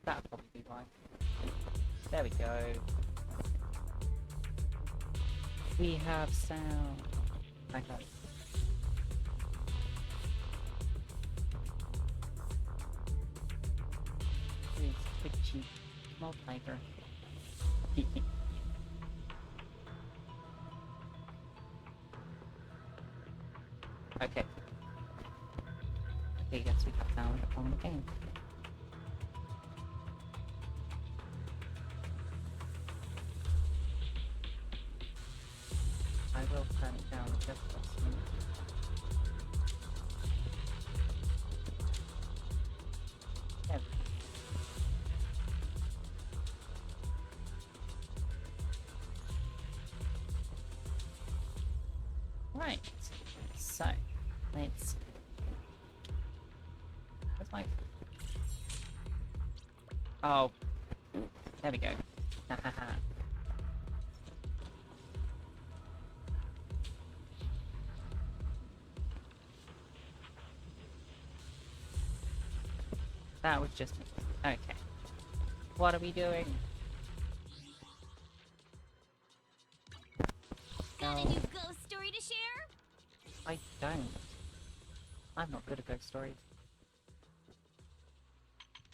That'll probably be why. There we go. We have sound. Okay. Here's Twitchy. Small tiger. Okay. Okay, yes, we have sound on the game. I will turn it down just a minute. There we go. Right. So, let's. Where's my. Oh. There we go. That was just me. Okay. What are we doing? Got a new ghost story to share? I don't. I'm not good at ghost stories.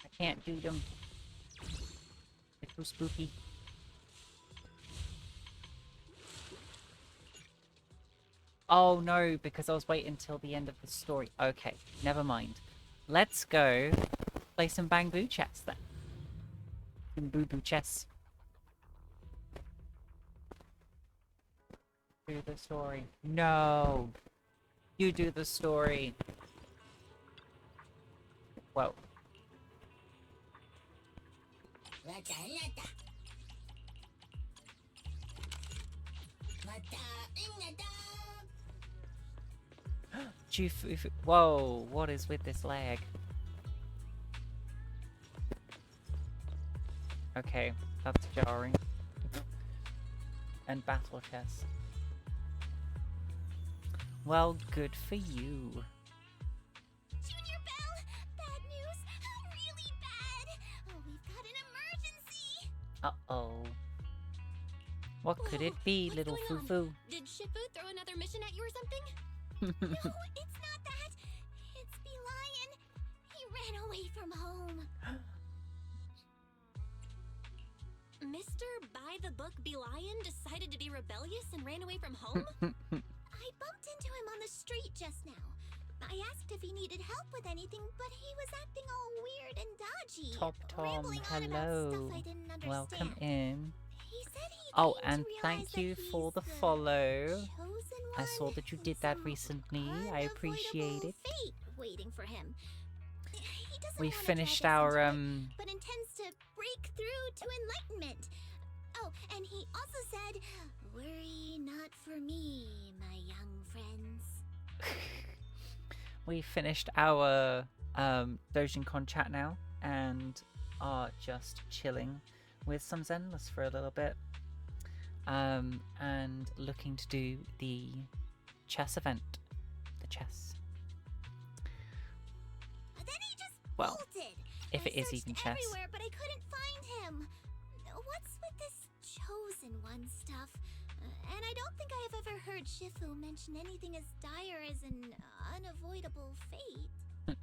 I can't do them. They're too spooky. Oh no, because I was waiting until the end of the story. Okay, never mind. Let's go play some Bamboo Chess then. Some Boo-Boo Chess. Do the story. No! You do the story. Whoa. Whoa, what is with this lag? Okay, that's jarring. And battle chess. Well, good for you. Junior Belle, bad news. Really bad. Oh, we've got an emergency. Uh-oh. What could it be, What's little going on? foo-foo? Did Shifu throw another mission at you or something? No, it's not that. It's Lion. He ran away from home. Mr. By-the-Book Lion decided to be rebellious and ran away from home? I bumped into him on the street just now. I asked if he needed help with anything, but he was acting all weird and dodgy. Top Tom, rambling on about hello. stuff I didn't understand. Welcome in. He said he Oh, came to and realize thank that you for he's the follow. chosen I saw one that you and did that some recently. I appreciate unavoidable it. fate waiting for him. He doesn't We wanna finished drag us our into it, but intends to break through to enlightenment. Oh, and he also said, "Worry not for me, my young friends." we finished our Dojin chat now and are just chilling with some Zenless for a little bit. And looking to do the chess event. The chess. Then he just Well, bolted. if I it is searched even chess. everywhere, but I couldn't find him. What's with this chosen one stuff? And I don't think I have ever heard Shifu mention anything as dire as an unavoidable fate.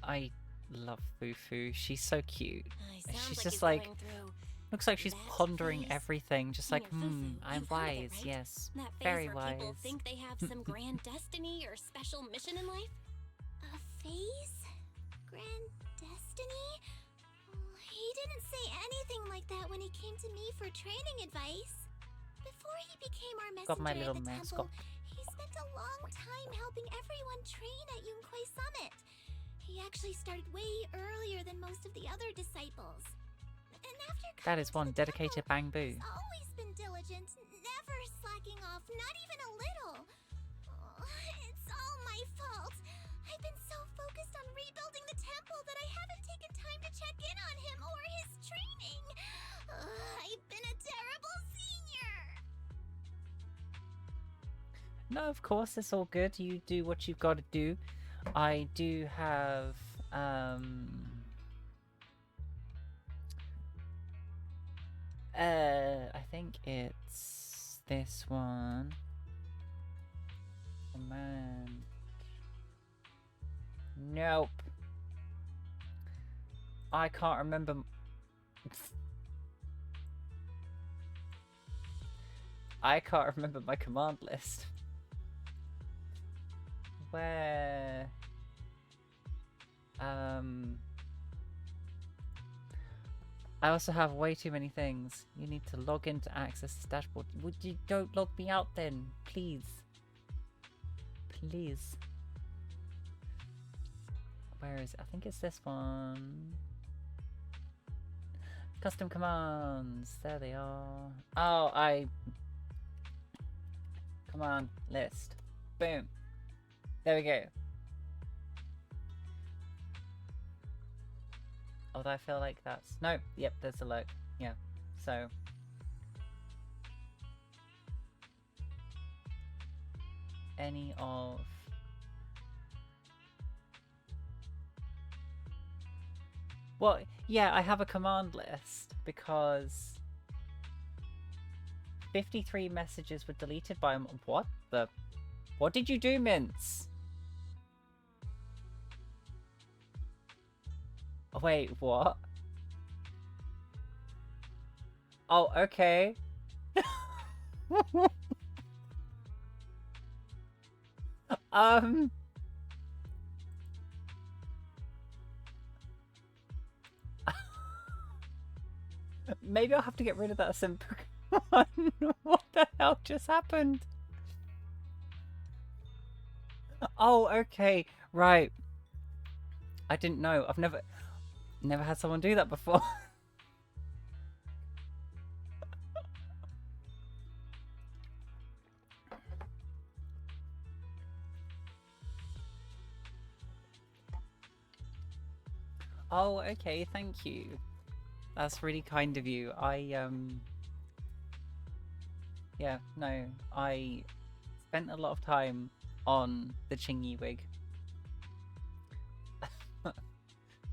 I love Fufu. She's so cute. Sounds She's like just he's like going through looks like she's that pondering phase. everything, just like, Senior Fufu, I'm you've heard of it, wise, right? yes. That phase Very where wise. people think they have some grand destiny or special mission in life? A phase? Grand destiny? He didn't say anything like that when he came to me for training advice. Before he became our messenger Got my little at the mascot. temple, he spent a long time helping everyone train at Yunquai Summit. He actually started way earlier than most of the other disciples. And after That coming is to one the dedicated temple, Bamboo. he's always been diligent, never slacking off, not even a little. It's all my fault. I've been so focused on rebuilding the temple that I haven't taken time to check in on him or his training. I've been a terrible senior. No, of course, it's all good. You do what you've got to do. I do have I think it's this one. Command. Nope. I can't remember. I can't remember my command list. Where? I also have way too many things. You need to log in to access this dashboard. Would you don't log me out then, please? Please. Where is it? I think it's this one. Custom commands. There they are. Oh, command list. Boom. There we go. Although I feel like that's... No, yep, there's a look. Yeah, so... Any of... Well, yeah, I have a command list because 53 messages were deleted by... What the... What did you do, Mince? Wait, what? Oh, okay. Maybe I'll have to get rid of that simple one. What the hell just happened? Oh, okay. Right. I didn't know. I've never had someone do that before. Oh, okay. Thank you. That's really kind of you. Yeah, no. I spent a lot of time on the Chingy wig.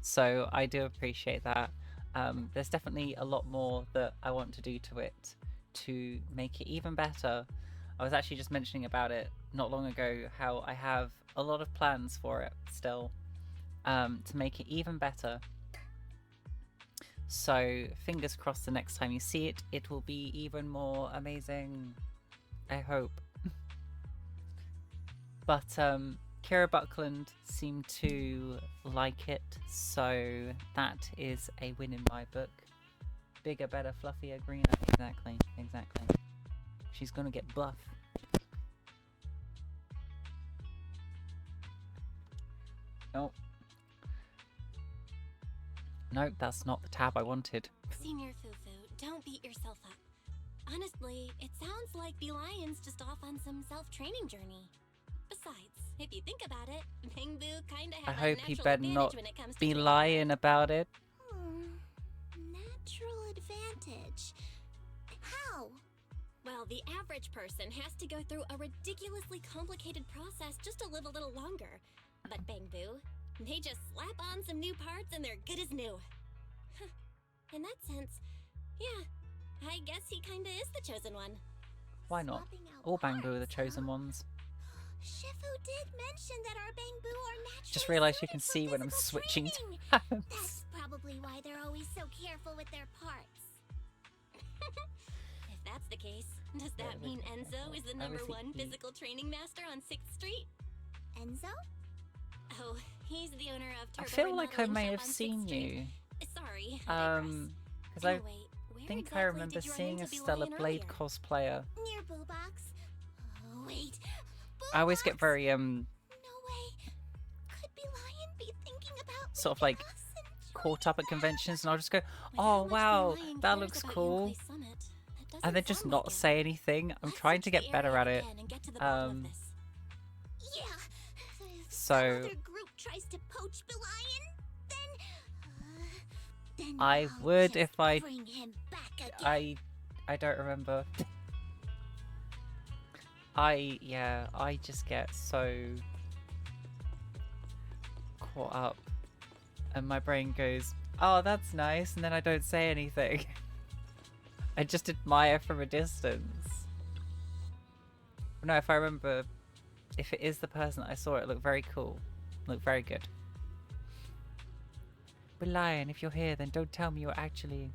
So I do appreciate that. There's definitely a lot more that I want to do to it to make it even better. I was actually just mentioning about it not long ago, how I have a lot of plans for it still, to make it even better. So fingers crossed the next time you see it, it will be even more amazing. I hope. But Kira Buckland seemed to like it, so that is a win in my book. Bigger, better, fluffier, greener. Exactly, exactly. She's gonna get buff. Nope. Nope, that's not the tab I wanted. Senior Fufu, don't beat yourself up. Honestly, it sounds like Lion's just off on some self-training journey. Besides, if you think about it, Bangbu kinda has I a hope he natural better advantage not when it comes to be training. lying about it. Natural advantage. How? Well, the average person has to go through a ridiculously complicated process just to live a little longer. But Bangbu, they just slap on some new parts and they're good as new. In that sense, yeah, I guess he kinda is the chosen one. Why not? All Bangbu are the chosen ones. Shifu did mention that our Bangbu are naturally Just realised you can suited see for when I'm physical switching training. tabs. That's probably why they're always so careful with their parts. If that's the case, does that mean Enzo is the #1 physical training master on 6th Street? Enzo? Oh, he's the owner of Turbo I feel like I Remodeling may Shop have on 6th seen Street. you. Sorry, I digress. Because I Anyway, where think I exactly remember did you run seeing a into Stellar Lion Blade earlier? cosplayer. Near Boo Box. Oh, wait. Boo I always get Box? very No way. Could Lion be thinking about sort of leaving like us and caught up at conventions, and I'll just go, With oh how much wow, Lion that cares looks about cool, Yunkai Summit, that doesn't and then just sound not like it. say anything. I'm Let's trying to search the get better area at it. again and get to the bottom of this. Yeah. If some So other group tries to poach Lion, then I I'll would just if I bring him back again. I don't remember. I just get so caught up, and my brain goes, oh, that's nice, and then I don't say anything. I just admire from a distance. No, if I remember, if it is the person that I saw, it looked very cool. Looked very good. But Lion, if you're here, then don't tell me you're actually...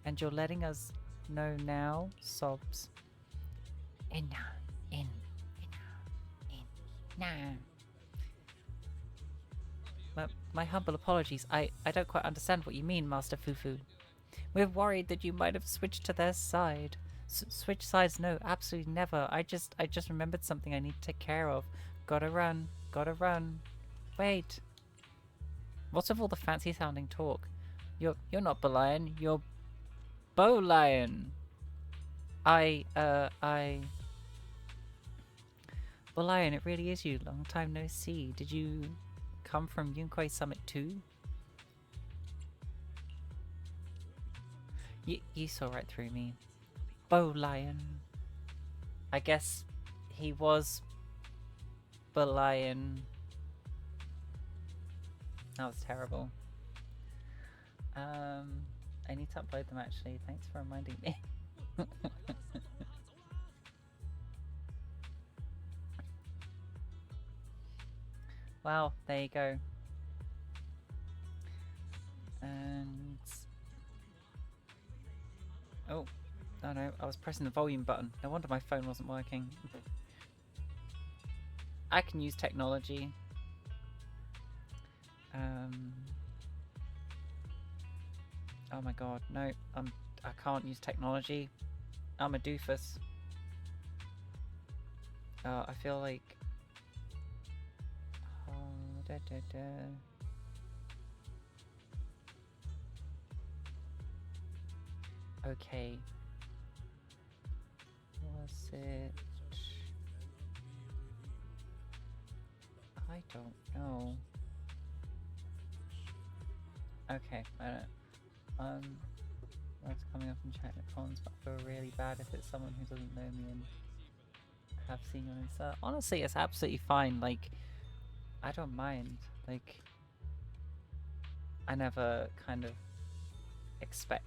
And you're letting us know now? Sobs. In, nah. My humble apologies. I don't quite understand what you mean, Master Fufu. We're worried that you might have switched to their side. Switch sides? No, absolutely never. I just remembered something I need to take care of. Gotta run. Wait. What's with all the fancy sounding talk? You're not Belion, you're Bolion. Bolion, it really is you. Long time no see. Did you come from Yunquay Summit too? You saw right through me. Bolion. I guess he was Bolion. That was terrible. I need to upload them actually. Thanks for reminding me. Well, there you go. And... Oh no, I was pressing the volume button. No wonder my phone wasn't working. I can use technology. Oh my god, no, I can't use technology. I'm a doofus. I feel like... Okay. Was it... I don't know. Okay, I don't... That's coming up in chat in cons, but I feel really bad if it's someone who doesn't know me and have seen you on Insta. Honestly, it's absolutely fine. Like, I don't mind. Like, I never kind of expect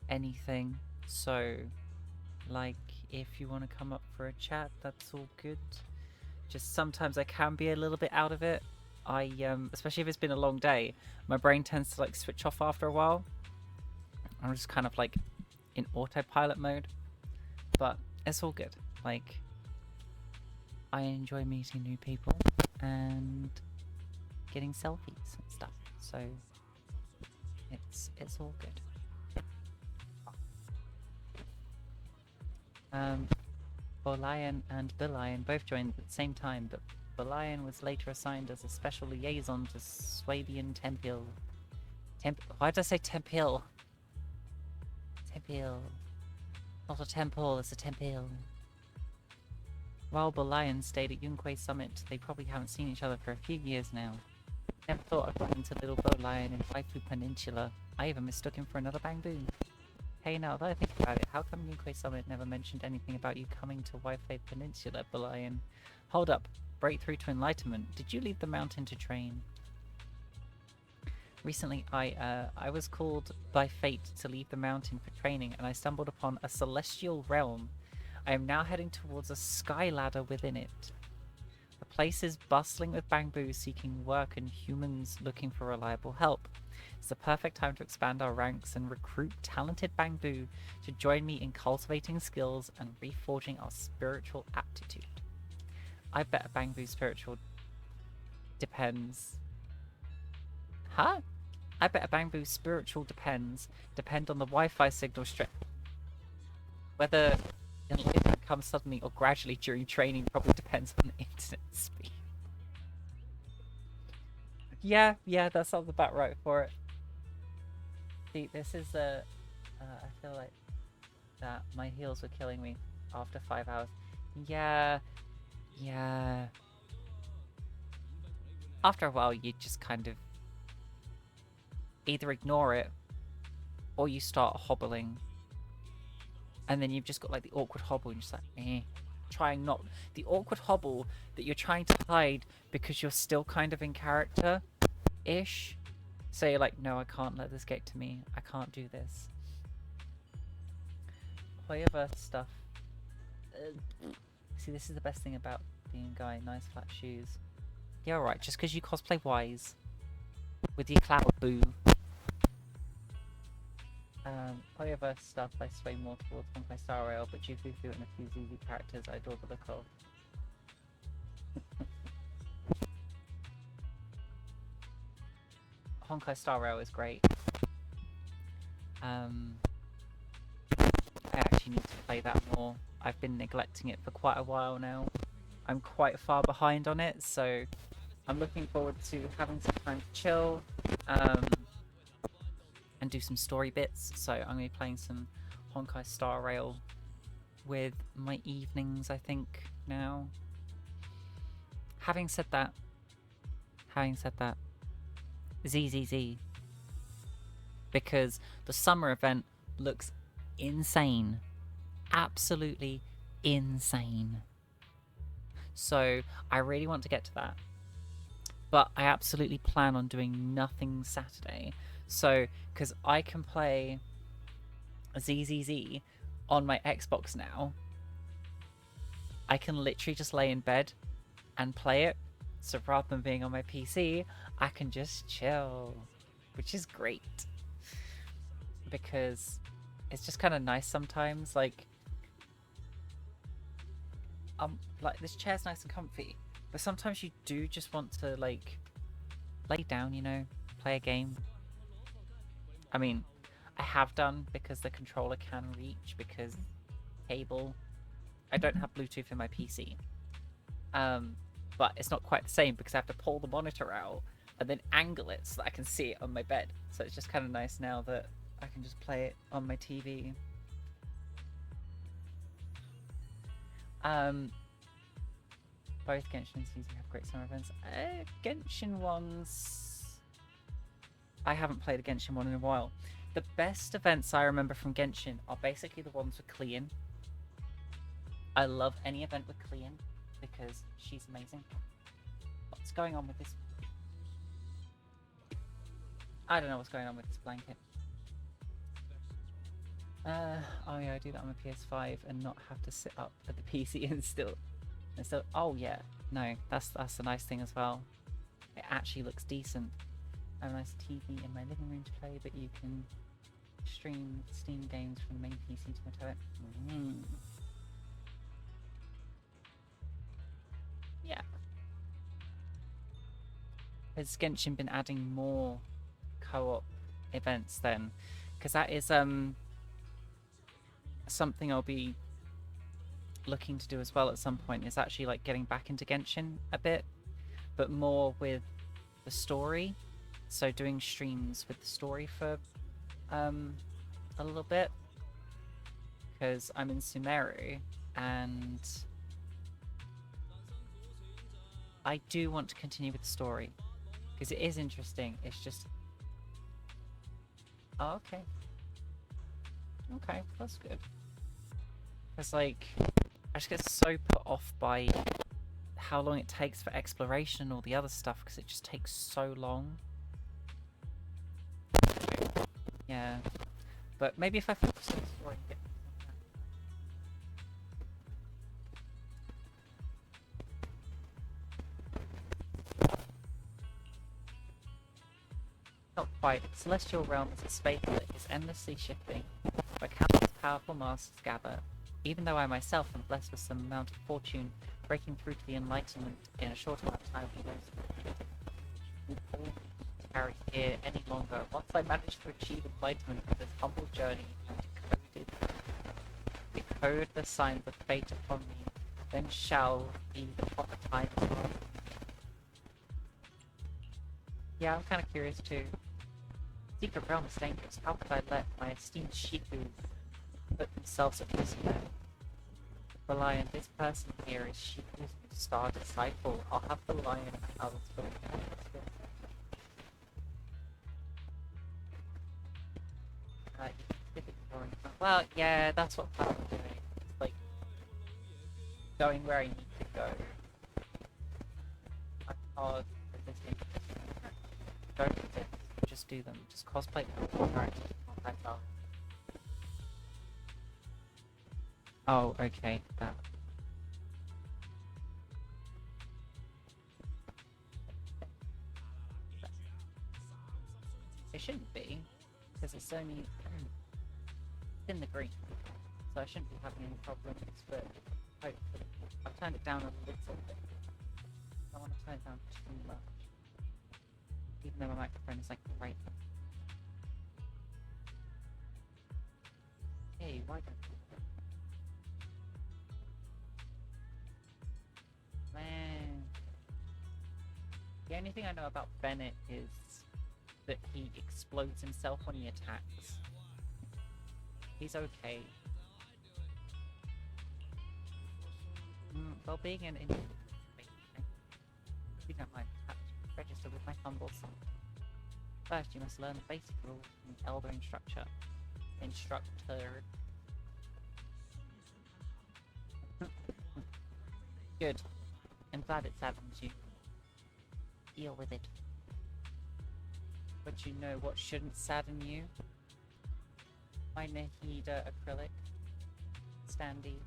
anything. So, like, if you want to come up for a chat, that's all good. Just sometimes I can be a little bit out of it. Especially if it's been a long day, my brain tends to like switch off after a while. I'm just kind of like in autopilot mode, but it's all good. Like, I enjoy meeting new people and getting selfies and stuff, so it's all good. Bolion and Bilion both joined at the same time, but Bolion was later assigned as a special liaison to Swabian Temple. Why did I say Temple? Temple. Not a temple, it's a temple. While Bolion stayed at Yunquay Summit, they probably haven't seen each other for a few years now. Never thought I'd run into little Bolion in Waifu Peninsula. I even mistook him for another Bangbu. Hey, now that I think about it, how come Yunquay Summit never mentioned anything about you coming to Waifu Peninsula, Bolion? Hold up. Breakthrough to enlightenment. Did you leave the mountain to train? Recently, I was called by fate to leave the mountain for training, and I stumbled upon a celestial realm. I am now heading towards a sky ladder within it. The place is bustling with Bangbu seeking work and humans looking for reliable help. It's the perfect time to expand our ranks and recruit talented Bangbu to join me in cultivating skills and reforging our spiritual aptitude. I bet a Bangbu spiritual depends. Huh? I bet a Bangbu spiritual depend on the Wi-Fi signal strength. Whether enlightenment comes suddenly or gradually during training probably depends on the internet speed. Yeah, that sounds about right for it. See, this is I feel like that my heels were killing me after 5 hours. Yeah. After a while, you just kind of either ignore it or you start hobbling. And then you've just got like the awkward hobble and you're just like, trying not... The awkward hobble that you're trying to hide because you're still kind of in character-ish. So you're like, no, I can't let this get to me. I can't do this. Hoyoverse stuff. See, this is the best thing about being a guy. Nice flat shoes. Yeah, alright. Just because you cosplay Wise with your cloud boo. Hoyoverse stuff, I sway more towards Honkai Star Rail, but Jufufu and a few ZZ characters I adore the look of. Honkai Star Rail is great. I actually need to play that more. I've been neglecting it for quite a while now. I'm quite far behind on it, so I'm looking forward to having some time to chill and do some story bits. So I'm going to be playing some Honkai Star Rail with my evenings, I think, now. Having said that, ZZZ, because the summer event looks insane, absolutely insane. So I really want to get to that, but I absolutely plan on doing nothing Saturday. So because I can play ZZZ on my Xbox now, I can literally just lay in bed and play it. So rather than being on my PC, I can just chill, which is great. Because it's just kind of nice sometimes, like this chair's nice and comfy, but sometimes you do just want to like lay down, you know, play a game. I mean, I have done because the controller can reach, because cable. I don't have Bluetooth in my PC. But it's not quite the same because I have to pull the monitor out and then angle it so that I can see it on my bed. So it's just kind of nice now that I can just play it on my TV. Both Genshin and ZZ have great summer events. Genshin ones... I haven't played a Genshin one in a while. The best events I remember from Genshin are basically the ones with Klein. I love any event with Klein because she's amazing. What's going on with this? I don't know what's going on with this blanket. Oh yeah, I do that on my PS5 and not have to sit up at the PC and still. Oh yeah, no, that's a nice thing as well. It actually looks decent. I have a nice TV in my living room to play, but you can stream Steam games from the main PC to my tablet. Yeah. Has Genshin been adding more co-op events then? Because that is something I'll be looking to do as well at some point, is actually like getting back into Genshin a bit, but more with the story. So doing streams with the story for a little bit, because I'm in Sumeru and I do want to continue with the story because it is interesting. It's just okay, that's good. It's like I just get so put off by how long it takes for exploration and all the other stuff, because it just takes so long. Yeah, but maybe if I focus on the story and get not quite. Celestial Realm is a space that is endlessly shifting, where countless powerful masters gather. Even though I myself am blessed with some amount of fortune, breaking through to the Enlightenment in a short amount of time won't carry here any longer. Once I manage to achieve enlightenment with this humble journey and decode the signs of fate upon me, then shall be the proper time to rise. Yeah, I'm kind of curious too. Secret Realm is dangerous. How could I let my esteemed Shifu put themselves at risk there? The lion, this person here is Shifu's star disciple. I'll have the lion and others for the well, yeah, that's what I'm doing. It's like going where I need to go. I'm hard resisting. Don't resist. Just do them. Just cosplay the characters. Not that dull. Oh, okay. That. It shouldn't be, because it's only in the green, so I shouldn't be having any problems. But hopefully, I've turned it down a little bit. I don't want to turn it down too much, even though my microphone is like right. Hey, why don't you? Man. The only thing I know about Bennett is that he explodes himself when he attacks. He's okay. Well, being an Indian, if you don't mind, perhaps register with my humble son. First, you must learn the basic rules from the Elder Instructor. Good. I'm glad it saddens you. Deal with it. But you know what shouldn't sadden you? My Nahida acrylic. Standee.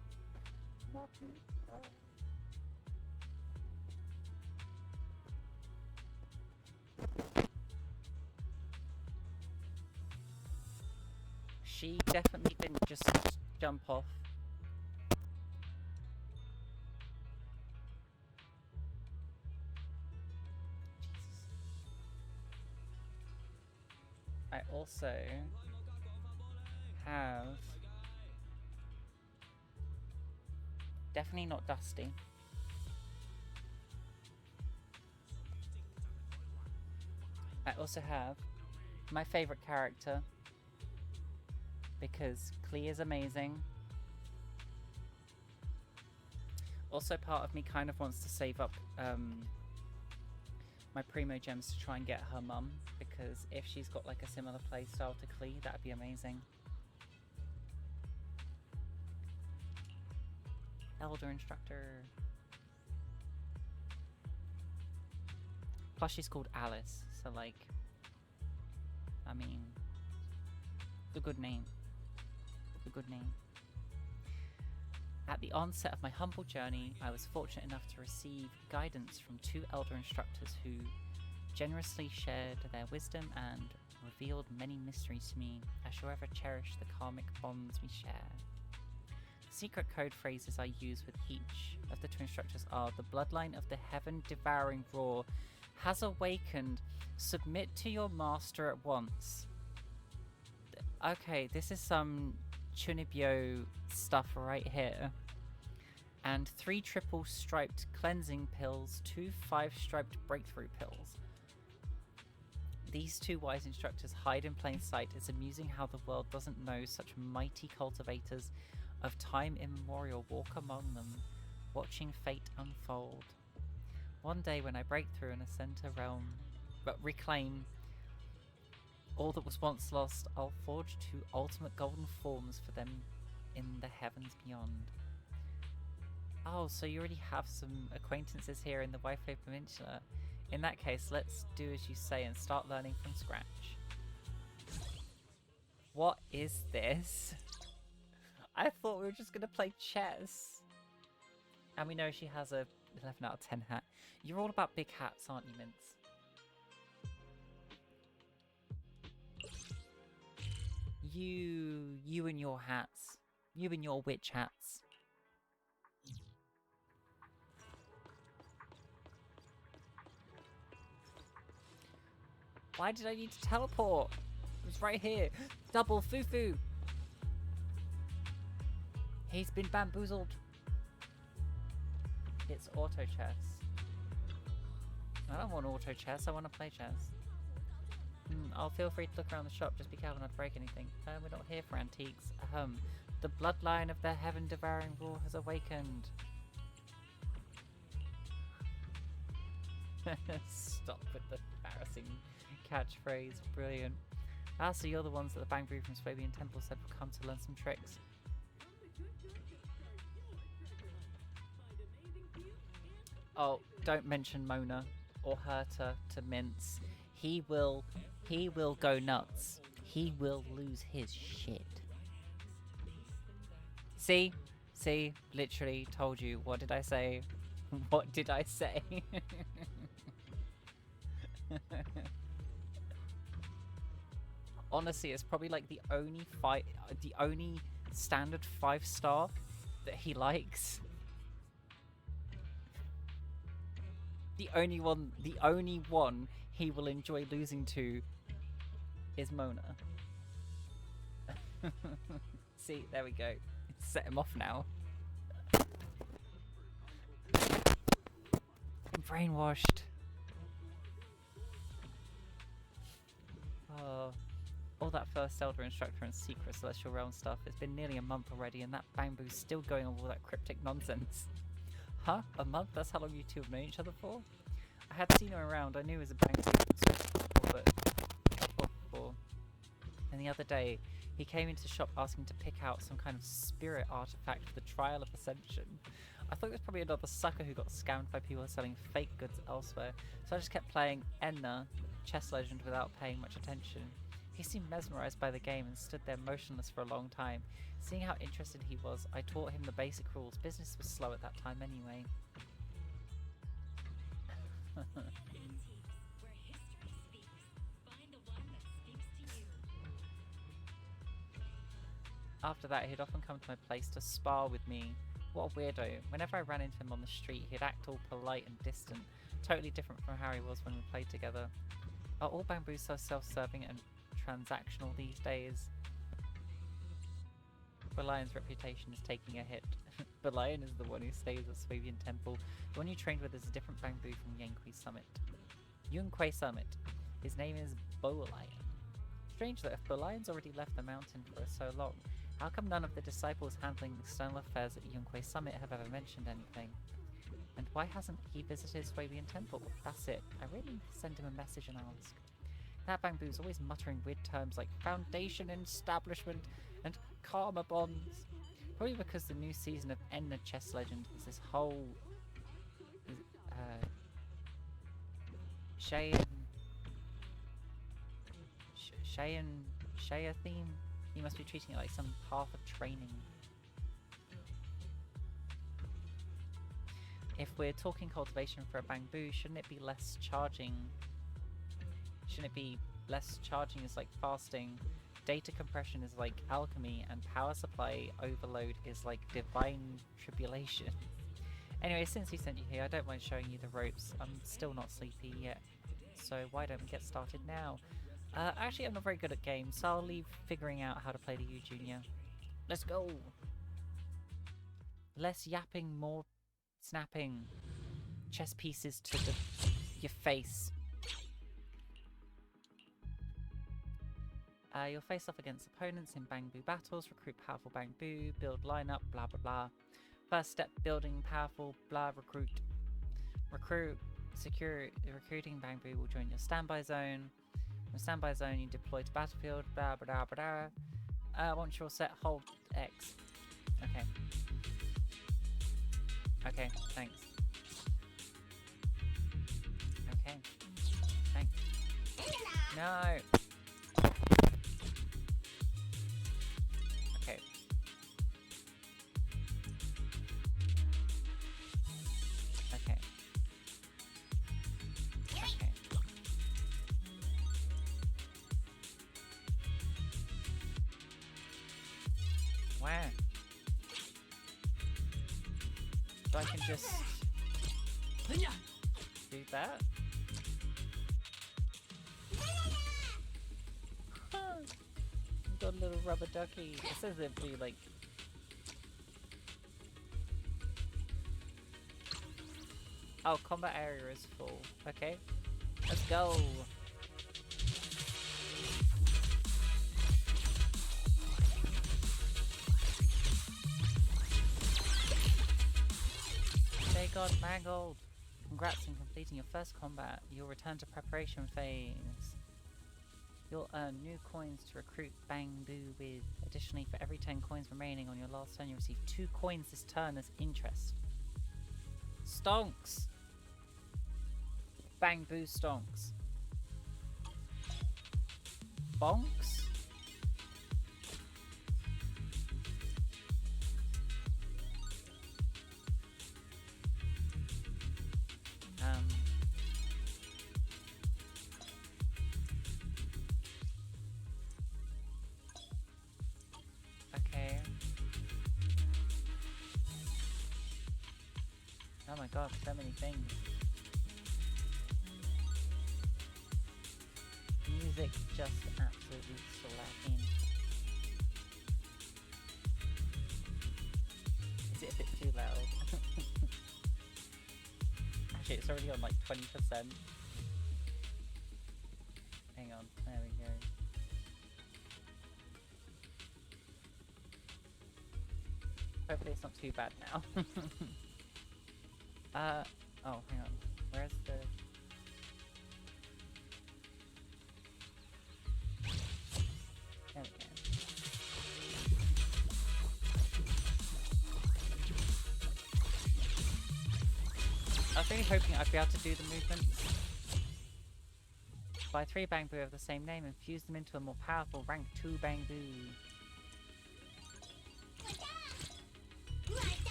She definitely didn't just jump off. Jesus. I also have definitely not Dusty. I also have my favorite character, because Klee is amazing. Also, part of me kind of wants to save up my Primo Gems to try and get her mum, because if she's got like a similar playstyle to Klee, that'd be amazing. Elder Instructor. Plus she's called Alice, so like, I mean, it's a good name. A good name. At the onset of my humble journey, I was fortunate enough to receive guidance from two elder instructors who generously shared their wisdom and revealed many mysteries to me. I shall ever cherish the karmic bonds we share. The secret code phrases I use with each of the two instructors are: the bloodline of the heaven-devouring roar has awakened. Submit to your master at once. Okay, this is some Chunibyo stuff right here. And 3 triple striped cleansing pills, 2 5-striped breakthrough pills. These two wise instructors hide in plain sight. It's amusing how the world doesn't know such mighty cultivators of time immemorial walk among them, watching fate unfold. One day when I break through and ascend to realm, but reclaim all that was once lost, I'll forge 2 ultimate golden forms for them in the heavens beyond. Oh, so you already have some acquaintances here in the Wi-Fi Peninsula. In that case, let's do as you say and start learning from scratch. What is this? I thought we were just gonna play chess. And we know she has a 11 out of 10 hat. You're all about big hats, aren't you, Mince? You and your hats. You and your witch hats. Why did I need to teleport? It was right here. Double foo-foo. He's been bamboozled. It's auto chess. I don't want auto chess, I want to play chess. I'll feel free to look around the shop, just be careful not to break anything. We're not here for antiques. The bloodline of the heaven-devouring roar has awakened. Stop with the embarrassing catchphrase. Brilliant. Ah, so you're the ones that the Bang Brew from Swabian Temple said would come to learn some tricks. Oh, don't mention Mona or Herta to Mince. He will go nuts. He will lose his shit. See? See, literally told you. What did I say? What did I say? Honestly, it's probably like the only standard 5-star that he likes. The only one he will enjoy losing to is Mona. See, there we go. Set him off now. I'm brainwashed. Oh, all that first Elder Instructor and secret Celestial Realm stuff. It's been nearly a month already, and that Bamboo's still going on with all that cryptic nonsense. Huh? A month? That's how long you two have known each other for? I had seen him around. I knew he was a Bamboo, but before. And the other day, he came into the shop asking to pick out some kind of spirit artifact for the Trial of Ascension. I thought it was probably another sucker who got scammed by people selling fake goods elsewhere, so I just kept playing Enna, Chess Legend, without paying much attention. He seemed mesmerized by the game and stood there motionless for a long time. Seeing how interested he was, I taught him the basic rules. Business was slow at that time anyway. After that, he'd often come to my place to spar with me. What a weirdo. Whenever I ran into him on the street, he'd act all polite and distant, totally different from how he was when we played together. Are all Bamboos so self-serving and transactional these days? Belion's reputation is taking a hit. Belion is the one who stays at Swabian Temple. The one you trained with is a different Bamboo from Yanqui Summit. Yunque Summit. His name is Bolion. Strange that if Belion's already left the mountain for so long, how come none of the disciples handling external affairs at Yunque Summit have ever mentioned anything? And why hasn't he visited Swabian Temple? That's it. I really need to send him a message and ask. That Bamboo's always muttering weird terms like foundation and establishment and karma bonds. Probably because the new season of Enna Chess Legend is this whole Shaya theme. He must be treating it like some path of training. If we're talking cultivation for a Bamboo, shouldn't it be less charging? Shouldn't it be less charging is like fasting, data compression is like alchemy, and power supply overload is like divine tribulation? Anyway, since he sent you here, I don't mind showing you the ropes. I'm still not sleepy yet, so why don't we get started now? Actually, I'm not very good at games, so I'll leave figuring out how to play to you, Junior. Let's go! Less yapping, more snapping. Chess pieces to your face. You'll face off against opponents in Bamboo battles, recruit powerful Bamboo, build lineup, blah blah blah. First step, building powerful, blah, recruit. Recruiting Bamboo will join your standby zone. From standby zone, you deploy to battlefield, blah blah blah blah. Once you're all set, hold X. Okay. Okay, thanks. Okay. Thanks. No! Okay. Okay. Okay. Where? So I can just do that? Got a little rubber ducky. It says it'd be like... Oh, combat area is full. Okay. Let's go! They got mangled! Congrats on completing your first combat. You'll return to preparation phase. You'll earn new coins to recruit Bamboo with. Additionally, for every 10 coins remaining on your last turn, you receive 2 coins this turn as interest. Stonks! Bamboo stonks. Bonks? Oh my god, so many things. Music just absolutely slapping. Is it a bit too loud? Actually, it's already on like 20%. Hang on, there we go. Hopefully it's not too bad now. Oh, hang on. Where's the... There we go. I was really hoping I'd be able to do the movements. Buy 3 Bangbu of the same name and fuse them into a more powerful rank 2 Bangbu.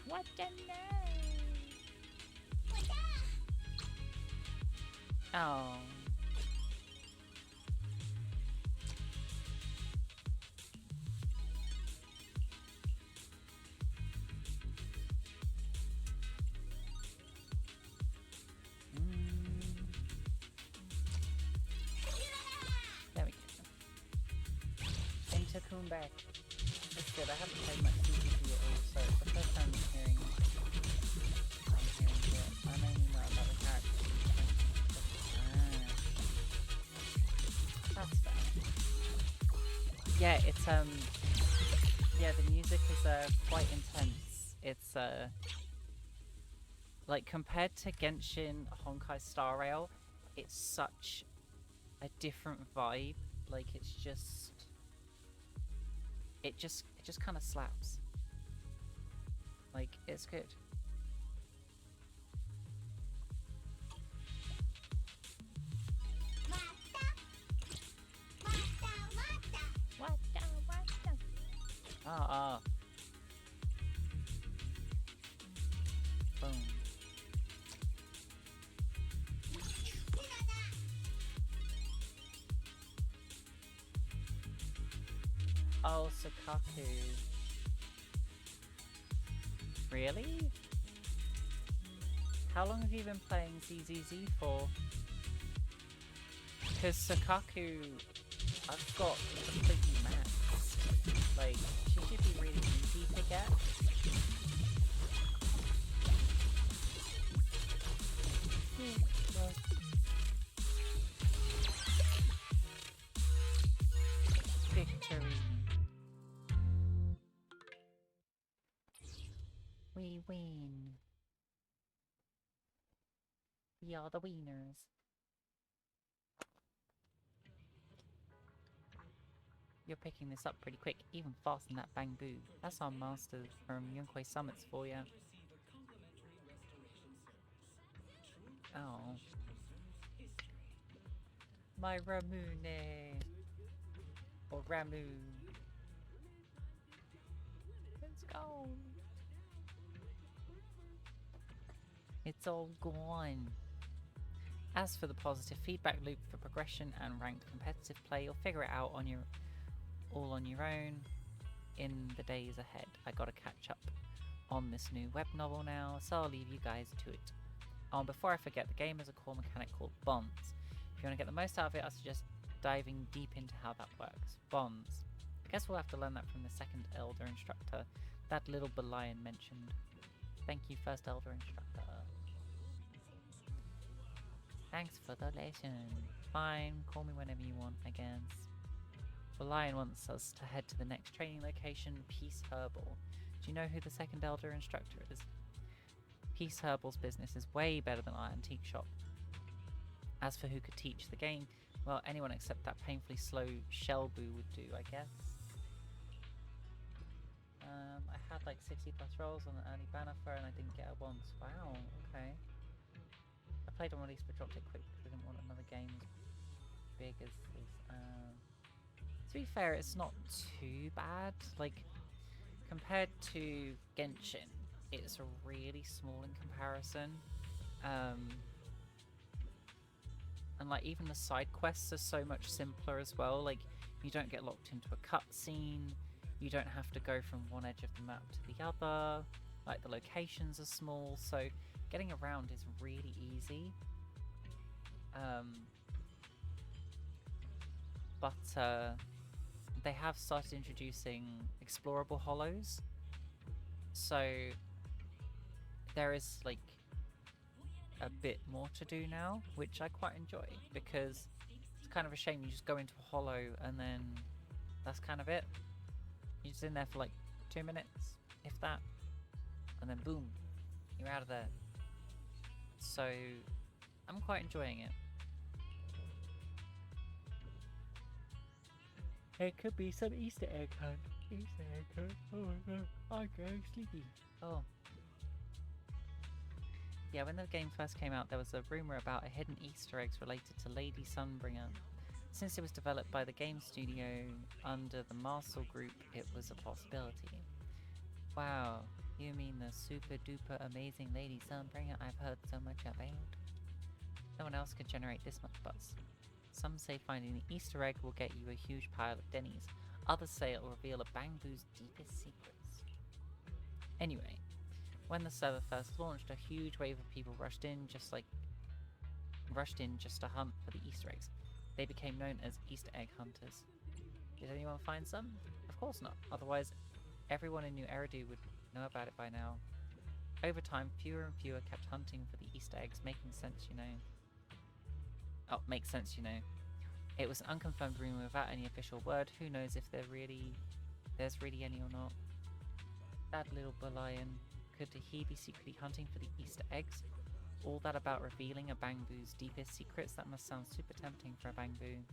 What the no? Oh. There we go. Into Kumbek. It's good, I haven't played much ZZZ at all, so it's the first time I'm hearing it. I mainly know about the characters. That's fair. Yeah, it's yeah, the music is quite intense. It's like compared to Genshin Honkai Star Rail, it's such a different vibe. Like it just kind of slaps. Like it's good. Ah. Boom. Oh, Sukaku. Really? How long have you been playing ZZZ for? Because Sukaku, I've got completely maxed. Like, she should be really easy to get. Victory. We win. We are the winners. You're picking this up pretty quick, even faster than that Bangbu. That's our master from Yunkwei Summits for you. Oh. My Ramune. Or Ramu. It's gone. It's all gone. As for the positive feedback loop for progression and ranked competitive play, you'll figure it out on your all on your own in the days ahead. I gotta catch up on this new web novel now, so I'll leave you guys to it. Oh, and before I forget, the game has a core mechanic called bonds. If you want to get the most out of it, I suggest diving deep into how that works. Bonds. I guess we'll have to learn that from the second Elder Instructor that little Belian mentioned. Thank you, first Elder Instructor. Thanks for the lesson. Fine, call me whenever you want, I guess. Belian wants us to head to the next training location, Peace Herbal. Do you know who the second Elder Instructor is? Peace Herbal's business is way better than our antique shop. As for who could teach the game, well, anyone except that painfully slow Shelbu would do, I guess. I had like 60 plus rolls on the early banner for and I didn't get it once. Wow, okay. I played on release but dropped it quick because I didn't want another game as big as this. To be fair, it's not too bad. Like, compared to Genshin, it's really small in comparison. And like even the side quests are so much simpler as well. Like you don't get locked into a cutscene, you don't have to go from one edge of the map to the other. Like the locations are small, so getting around is really easy. But they have started introducing explorable hollows, so there is like a bit more to do now, which I quite enjoy, because it's kind of a shame you just go into a hollow and then that's kind of it. You're just in there for like 2 minutes, if that, and then boom, you're out of there. So I'm quite enjoying it. It could be some Easter egg hunt. Easter egg hunt. Oh my god, I'm getting sleepy. Oh. Yeah, when the game first came out, there was a rumour about a hidden Easter eggs related to Lady Sunbringer. Since it was developed by the game studio under the Marcel Group, it was a possibility. Wow, you mean the super duper amazing Lady Sunbringer I've heard so much about? No one else could generate this much buzz. Some say finding the Easter egg will get you a huge pile of Denny's. Others say it will reveal a Bangbu's deepest secrets. Anyway, when the server first launched, a huge wave of people rushed in just to hunt for the Easter eggs. They became known as Easter egg hunters. Did anyone find some? Of course not. Otherwise, everyone in New Eridu would know about it by now. Over time, fewer and fewer kept hunting for the Easter eggs, making sense, you know. Oh, makes sense, you know. It was an unconfirmed rumor without any official word. Who knows if there's really any or not. That little lion. Could he be secretly hunting for the Easter eggs? All that about revealing a Bangbu's deepest secrets? That must sound super tempting for a Bangbu.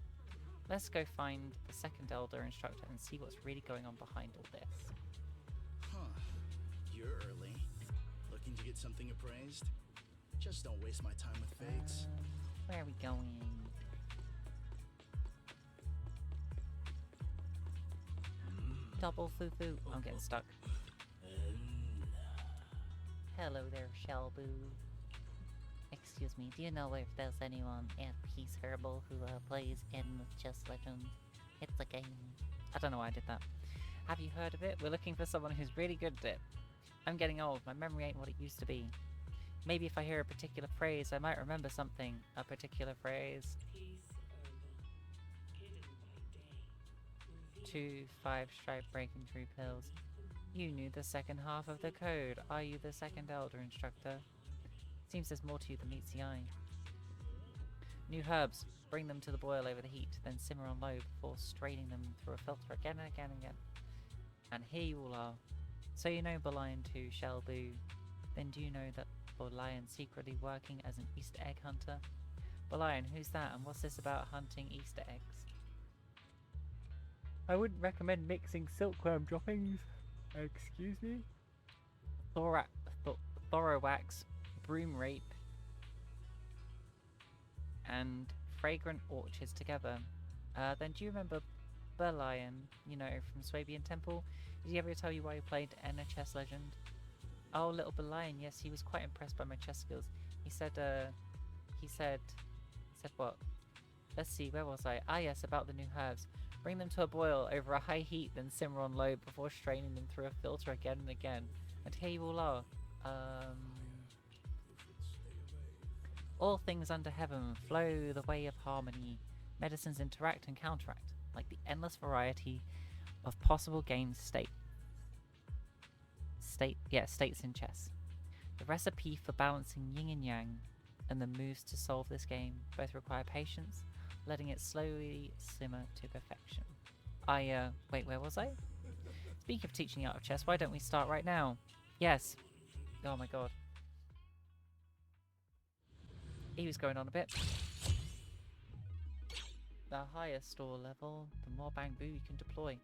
Let's go find the second Elder Instructor and see what's really going on behind all this. Huh. You're early. Looking to get something appraised? Just don't waste my time with fates. Where are we going? Double foo-foo. I'm getting stuck. Hello there, Shelboo. Excuse me, do you know if there's anyone at Peace Herbal who plays Endless Chess Legends? It's a game. I don't know why I did that. Have you heard of it? We're looking for someone who's really good at it. I'm getting old, my memory ain't what it used to be. Maybe if I hear a particular phrase, I might remember something. A particular phrase. 2 5-stripe breaking through pills. You knew the second half of the code. Are you the second Elder Instructor? Seems there's more to you than meets the eye. New herbs. Bring them to the boil over the heat, then simmer on low before straining them through a filter again and again and again. And here you all are. So you know Bolion too, Shelboo. Then do you know that Bolion's secretly working as an Easter egg hunter? Bolion, who's that, and what's this about hunting Easter eggs? I wouldn't recommend mixing silkworm droppings. Excuse me? Thorowax, broom rape, and fragrant orchards together. Then do you remember Berlion, you know, from Swabian Temple? Did he ever tell you why he played Enna Chess Legend? Oh, little Berlion, yes, he was quite impressed by my chess skills. He said what? Let's see, where was I? Ah, yes, about the new herbs. Bring them to a boil over a high heat, then simmer on low before straining them through a filter again and again. And here you all are. All things under heaven flow the way of harmony. Medicines interact and counteract, like the endless variety of possible gains states in chess. The recipe for balancing yin and yang, and the moves to solve this game both require patience, letting it slowly simmer to perfection. Wait, where was I? Speaking of teaching the art of chess, why don't we start right now? Yes. Oh my god. He was going on a bit. The higher store level, the more Bangbu you can deploy.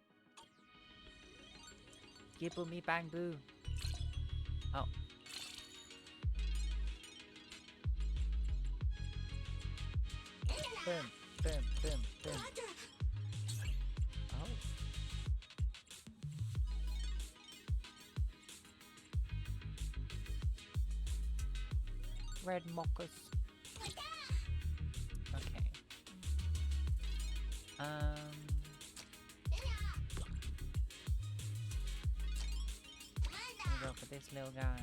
Gibble me Bangbu. Oh. Boom, boom, boom, boom. Oh. Red mockers. Okay. Go for for this little guy.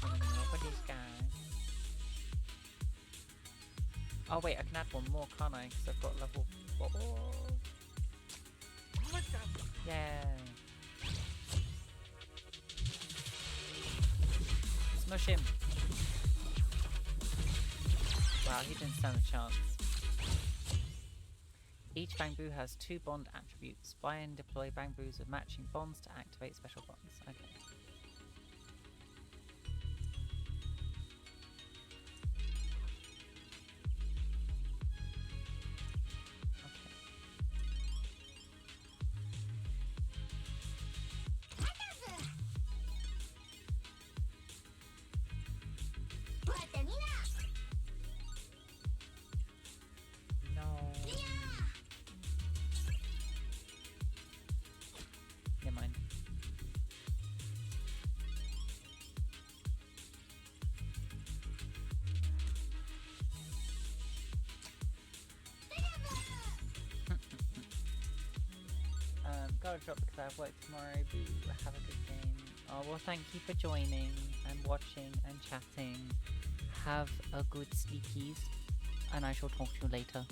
We're gonna go for this guy. Oh wait, I can add one more, can't I? Because I've got level 4. Yeah. Smush him. Wow, he didn't stand a chance. Each Bangbu has 2 bond attributes. Buy and deploy Bangbus with matching bonds to activate special bonds. Okay. Gotta drop because I have work tomorrow. Boo. Have a good game. Oh, well, thank you for joining and watching and chatting. Have a good sleepies, and I shall talk to you later.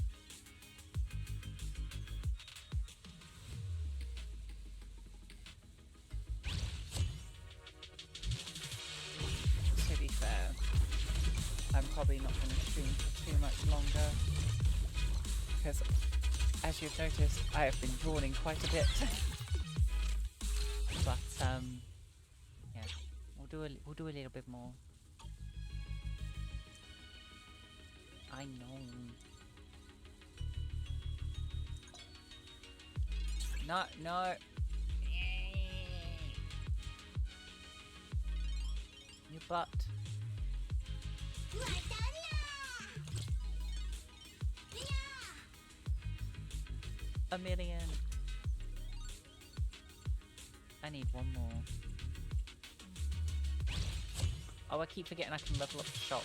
To be fair, I'm probably not going to stream for too much longer because, as you've noticed, I have been drawing quite a bit. But yeah, we'll do a little bit more. I know. No. Your butt. A million. I need one more. Oh, I keep forgetting I can level up the shop.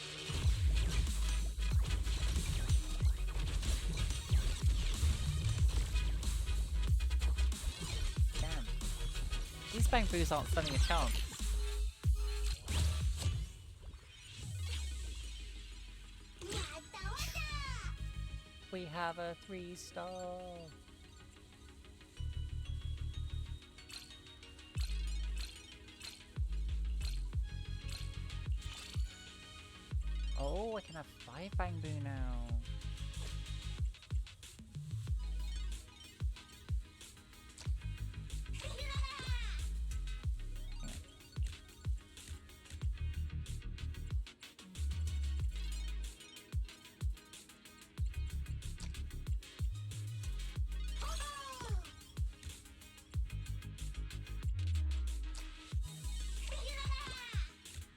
Damn. These Bangbus aren't standing a chance. We have a 3-star. Oh, I can have 5 Bangbu now.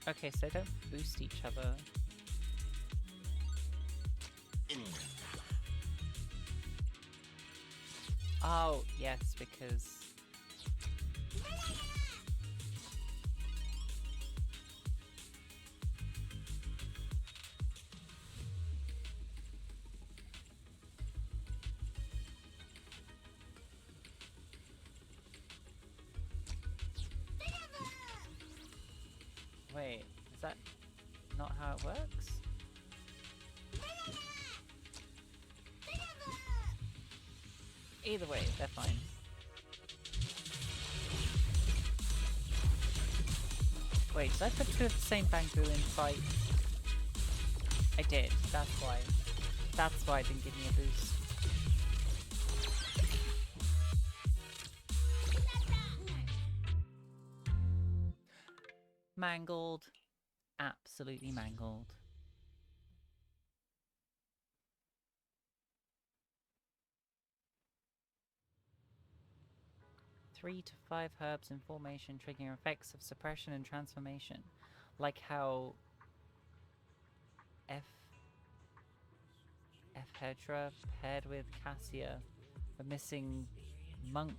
Okay, so don't boost each other. Oh, yes, because... Wait, is that not how it works? Either way, they're fine. Wait, did I put 2 of the same Bangbu in fight? I did, that's why. That's why it didn't give me a boost. Mangled. Absolutely mangled. Three to 5 herbs in formation triggering effects of suppression and transformation. Like how F Hedra paired with Cassia, the missing monk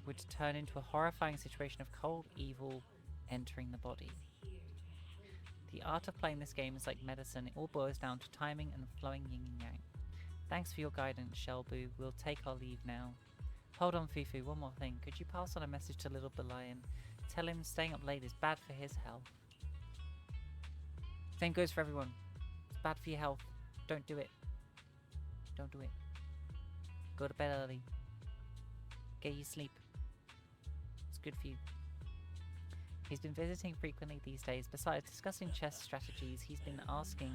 would turn into a horrifying situation of cold evil entering the body. The art of playing this game is like medicine. It all boils down to timing and flowing yin and yang. Thanks for your guidance, Shelbu. We'll take our leave now. Hold on, Fufu, one more thing. Could you pass on a message to Little Belian? Tell him staying up late is bad for his health. Same goes for everyone. It's bad for your health. Don't do it. Don't do it. Go to bed early. Get your sleep. It's good for you. He's been visiting frequently these days. Besides discussing chess strategies, he's been asking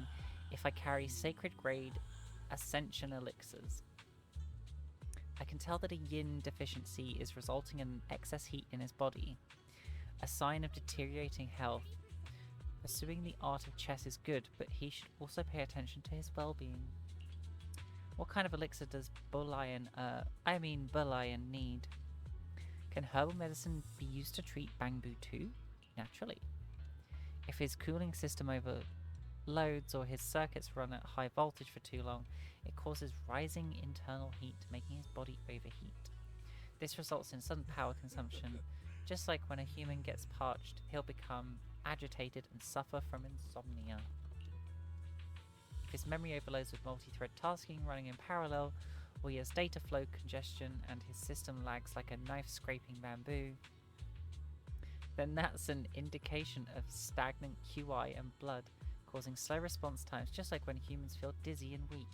if I carry sacred grade ascension elixirs. I can tell that a yin deficiency is resulting in excess heat in his body, a sign of deteriorating health. Pursuing the art of chess is good, but he should also pay attention to his well-being. What kind of elixir does Bolian need? Can herbal medicine be used to treat Bangbu too? Naturally. If his cooling system overloads or his circuits run at high voltage for too long, it causes rising internal heat, making his body overheat. This results in sudden power consumption. Just like when a human gets parched, he'll become agitated and suffer from insomnia. If his memory overloads with multi-thread tasking running in parallel, or he has data flow congestion and his system lags like a knife scraping bamboo, then that's an indication of stagnant QI and blood, causing slow response times, just like when humans feel dizzy and weak.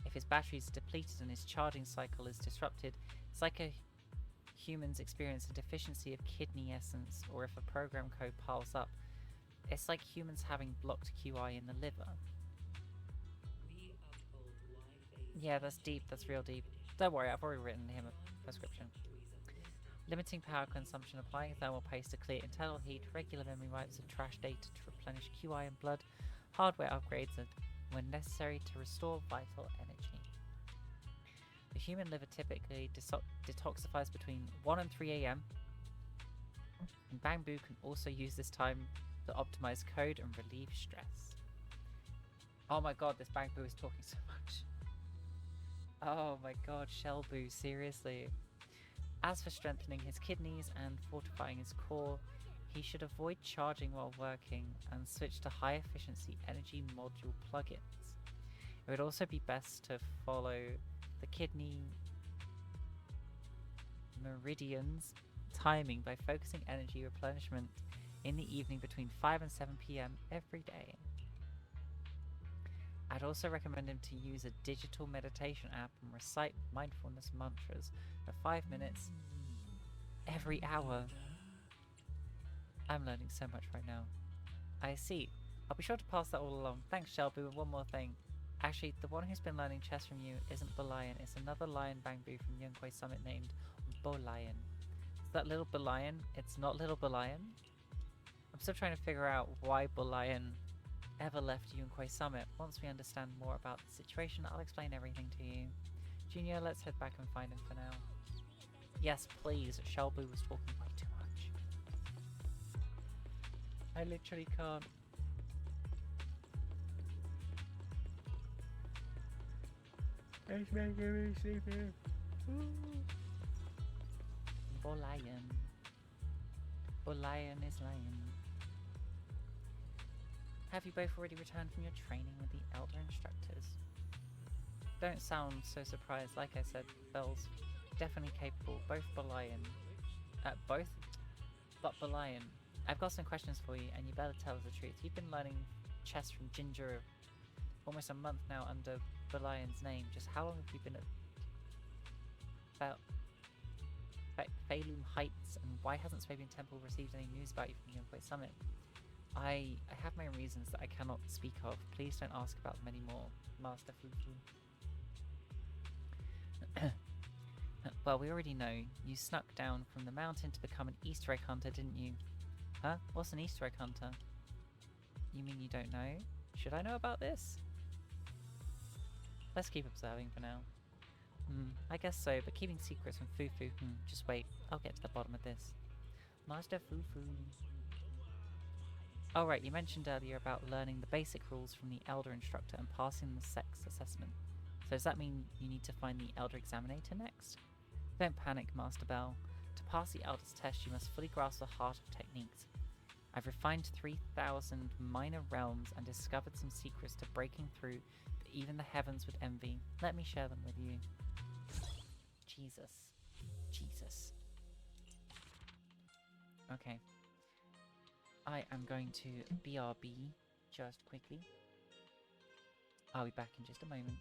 If his battery is depleted and his charging cycle is disrupted, it's like a humans experience a deficiency of kidney essence, or if a program code piles up, it's like humans having blocked QI in the liver. Yeah, that's deep, that's real deep. Don't worry, I've already written him a prescription. Limiting power consumption, applying thermal paste to clear internal heat, regular memory wipes of trash data to replenish QI and blood, hardware upgrades when necessary to restore vital energy. The human liver typically detoxifies between 1 and 3 AM, and Bangbu can also use this time to optimize code and relieve stress. Oh my god, this Bangbu is talking so much. Oh my god, Shellbu, seriously. As for strengthening his kidneys and fortifying his core, he should avoid charging while working and switch to high efficiency energy module plugins. It would also be best to follow the kidney meridians timing by focusing energy replenishment in the evening between 5 and 7 PM every day. I'd also recommend him to use a digital meditation app and recite mindfulness mantras for 5 minutes every hour. I'm learning so much right now. I see. I'll be sure to pass that all along. Thanks, Shelby. And one more thing. Actually, the one who's been learning chess from you isn't Bolian. It's another lion Bangbu from Yunquay Summit named Bolian. Is that little Bolian? It's not little Bolian? I'm still trying to figure out why Bolian ever left Yunquay Summit. Once we understand more about the situation, I'll explain everything to you. Junior, let's head back and find him for now. Yes, please. Shelby was talking way too much. I literally can't. It's making me sleepy. Bolian. Bolian is lying. Have you both already returned from your training with the elder instructors? Don't sound so surprised. Like I said, Belle's definitely capable. Both Bolian. But Bolian. I've got some questions for you, and you better tell us the truth. You've been learning chess from Ginger for almost a month now under Bolian's name. Just how long have you been at Falun Heights, and why hasn't Swabian Temple received any news about you from the Yunquay Summit? I have my reasons that I cannot speak of. Please don't ask about them anymore, Master Fufu. Well, we already know. You snuck down from the mountain to become an Easter egg hunter, didn't you? Huh? What's an Easter egg hunter? You mean you don't know? Should I know about this? Let's keep observing for now. I guess so, but keeping secrets from Fufu, just wait. I'll get to the bottom of this. Master Fufu. Oh right, you mentioned earlier about learning the basic rules from the Elder Instructor and passing the sex assessment. So does that mean you need to find the Elder Examinator next? Don't panic, Master Bell. To pass the Elder's test, you must fully grasp the heart of techniques. I've refined 3,000 minor realms and discovered some secrets to breaking through that even the heavens would envy. Let me share them with you. Jesus. Jesus. Okay. I am going to BRB just quickly. I'll be back in just a moment.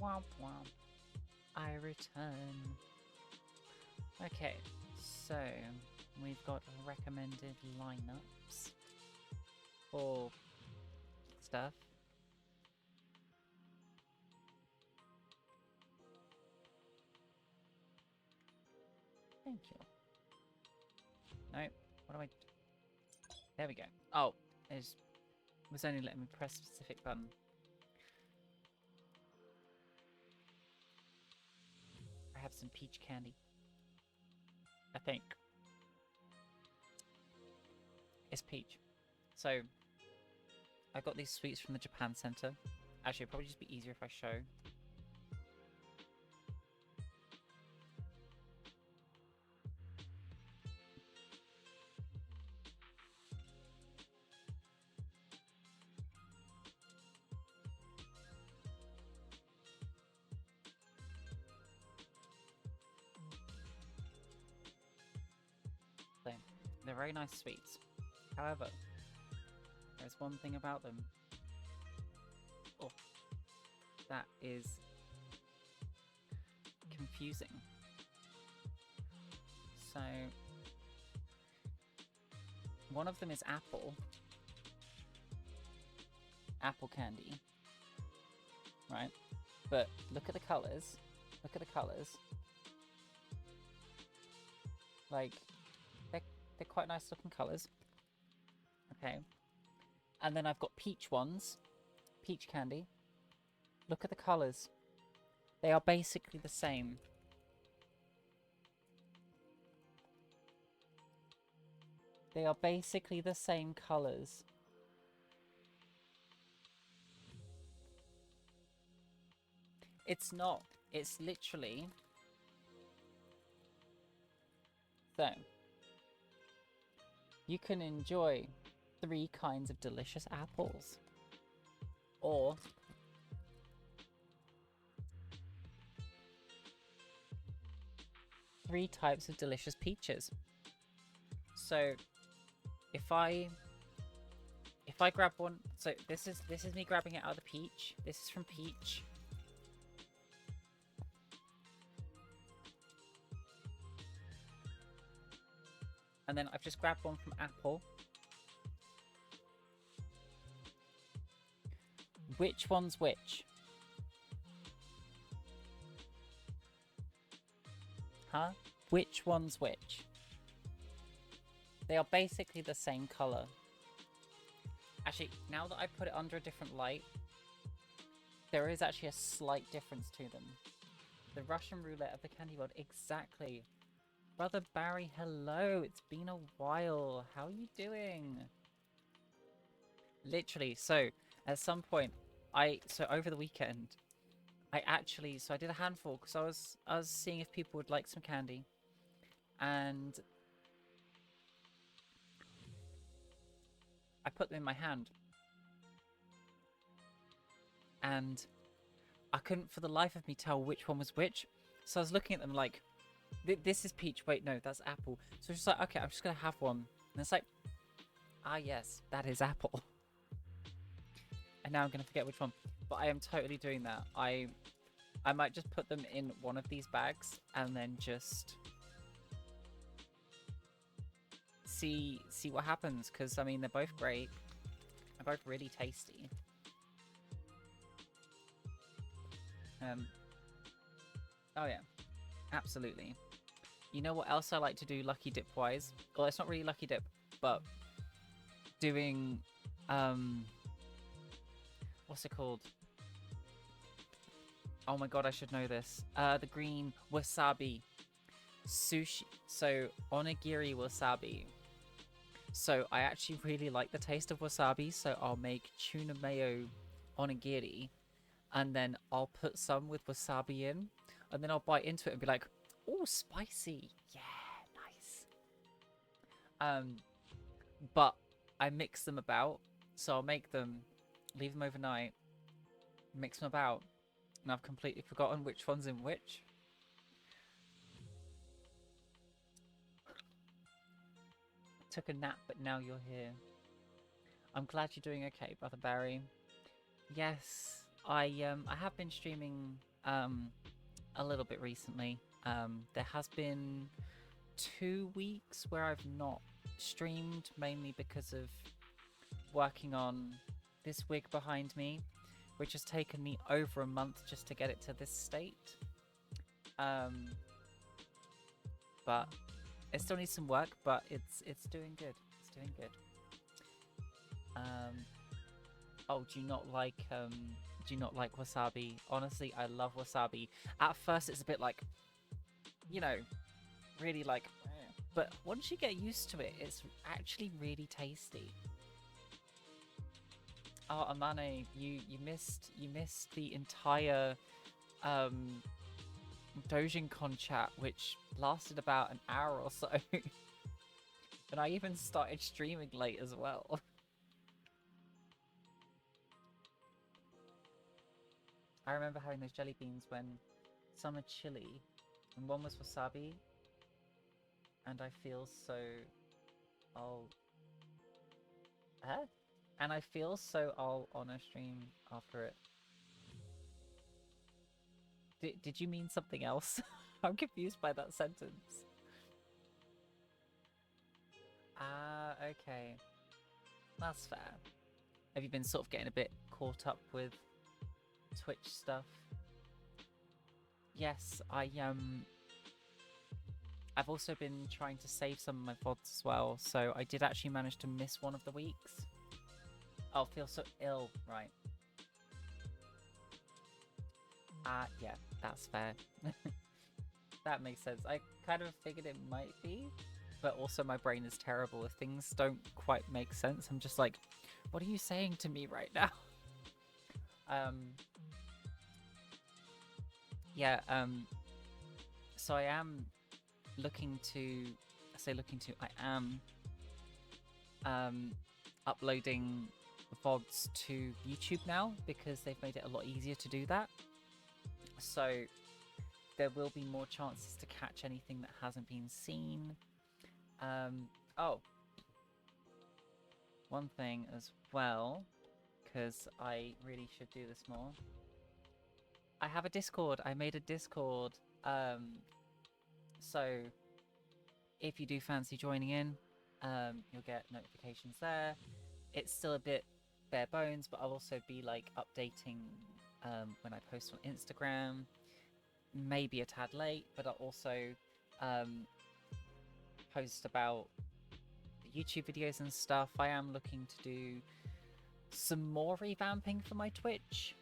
Womp womp. I return. Okay, so we've got recommended lineups for stuff. Thank you. No, what do I... There we go. Oh, it was only letting me press a specific button. I have some peach candy. I think. It's peach. So, I got these sweets from the Japan Center. Actually, it'd probably just be easier if I show. So, they're very nice sweets. However, there's one thing about them. Oh, that is confusing. So, one of them is apple. Apple candy. Right? But look at the colours. Look at the colours. Like, they're quite nice looking colours. Okay. And then I've got peach ones. Peach candy. Look at the colours. They are basically the same. They are basically the same colours. It's not. It's literally... So, you can enjoy 3 kinds of delicious apples. Or... 3 types of delicious peaches. So, if I grab one... So, this is me grabbing it out of the peach. This is from peach. And then I've just grabbed one from apple. Which one's which? Huh? Which one's which? They are basically the same colour. Actually, now that I put it under a different light, there is actually a slight difference to them. The Russian roulette of the candy world, exactly. Brother Barry, hello. It's been a while. How are you doing? Literally, so at some point, so over the weekend, I did a handful because I was seeing if people would like some candy, and I put them in my hand, and I couldn't for the life of me tell which one was which. So I was looking at them like, this is peach. Wait, no, that's apple. So it's just like, okay, I'm just gonna have one, and it's like, ah, yes, that is apple. And now I'm gonna forget which one. But I am totally doing that. I might just put them in one of these bags and then just see what happens. Because I mean, they're both great. They're both really tasty. Oh yeah, absolutely. You know what else I like to do lucky dip wise? Well, it's not really lucky dip, but doing what's it called? Oh my god, I should know this. The green wasabi sushi. So onigiri wasabi. So I actually really like the taste of wasabi, so I'll make tuna mayo onigiri, and then I'll put some with wasabi in, and then I'll bite into it and be like, oh, spicy. Yeah, nice. But I mix them about, so I'll make them, leave them overnight, mix them about, and I've completely forgotten which one's in which. Took a nap, but now you're here. I'm glad you're doing okay, Brother Barry. Yes, I have been streaming a little bit recently. There has been 2 weeks where I've not streamed, mainly because of working on this wig behind me, which has taken me over a month just to get it to this state. But it still needs some work, but it's doing good. It's doing good. Oh, do you not like wasabi? Honestly, I love wasabi. At first, it's a bit like, you know, really like, but once you get used to it, it's actually really tasty. Oh, Amane, you missed the entire Dojin-Con chat, which lasted about an hour or so. And I even started streaming late as well. I remember having those jelly beans when some are chili, and one was wasabi, and I feel so... And I feel so I'll on a stream after it. Did you mean something else? I'm confused by that sentence. Ah, okay. That's fair. Have you been sort of getting a bit caught up with Twitch stuff? Yes, I've also been trying to save some of my VODs as well, so I did actually manage to miss one of the weeks. Oh, feel so ill, right. Yeah, that's fair. That makes sense. I kind of figured it might be, but also my brain is terrible. If things don't quite make sense, I'm just like, what are you saying to me right now? Yeah, so I am looking to, I am uploading VODs to YouTube now because they've made it a lot easier to do that. So there will be more chances to catch anything that hasn't been seen. Oh, one thing as well, because I really should do this more. I have a Discord. I made a Discord. So if you do fancy joining in, you'll get notifications there. It's still a bit bare bones, but I'll also be like updating when I post on Instagram. Maybe a tad late, but I'll also post about the YouTube videos and stuff. I am looking to do some more revamping for my Twitch,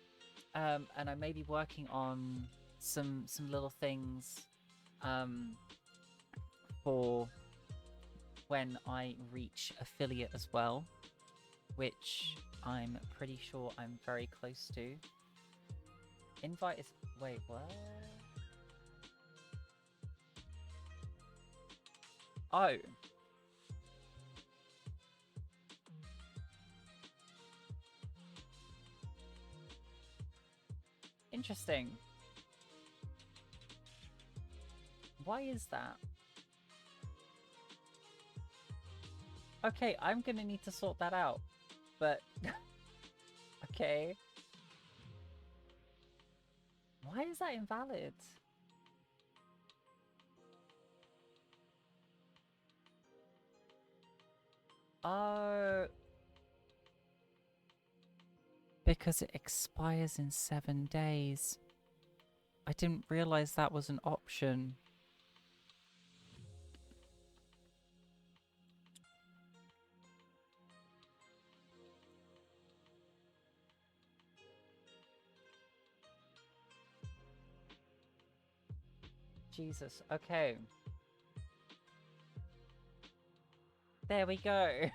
and I may be working on some little things for when I reach affiliate as well, which I'm pretty sure I'm very close to. Invite is... Wait, what? Oh. Interesting. Why is that? Okay, I'm gonna need to sort that out. But... okay. Why is that invalid? Oh... Because it expires in 7 days. I didn't realize that was an option. Jesus, okay. There we go.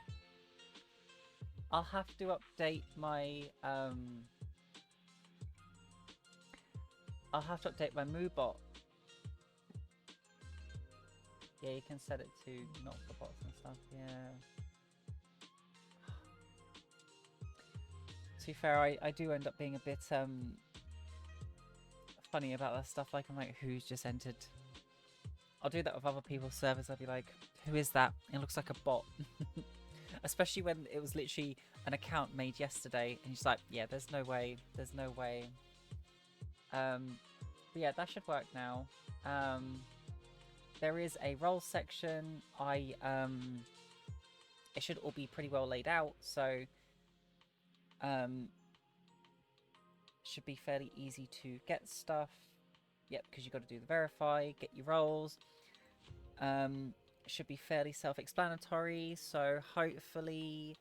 I'll have to update my MooBot. Yeah, you can set it to not for bots and stuff, yeah. To be fair, I do end up being a bit funny about that stuff. Like, I'm like, who's just entered? I'll do that with other people's servers. I'll be like, who is that? It looks like a bot. Especially when it was literally an account made yesterday, and you're just like, yeah, there's no way. But yeah, that should work now. There is a roll section. It should all be pretty well laid out, so should be fairly easy to get stuff. Yep, because you've got to do the verify, get your rolls. Should be fairly self-explanatory, so hopefully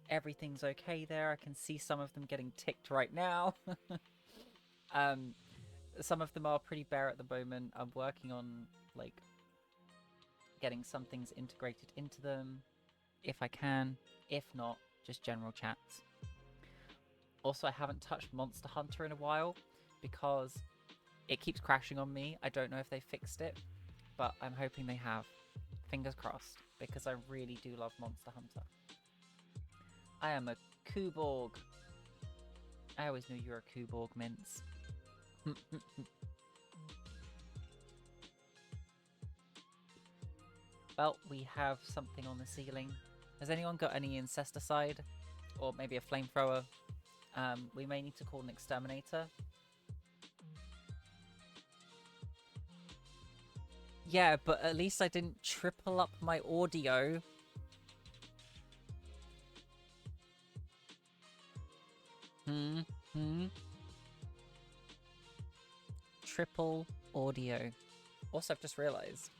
everything's okay there. I can see some of them getting ticked right now. Some of them are pretty bare at the moment. I'm working on like getting some things integrated into them if I can. If not, just general chats. Also, I haven't touched Monster Hunter in a while because it keeps crashing on me. I don't know if they fixed it, but I'm hoping they have. Fingers crossed, because I really do love Monster Hunter. I am a Kuborg. I always knew you were a Kuborg, Mince. Well, we have something on the ceiling. Has anyone got any incesticide? Or maybe a flamethrower? We may need to call an exterminator. Yeah, but at least I didn't triple up my audio. Triple audio. Also, I've just realised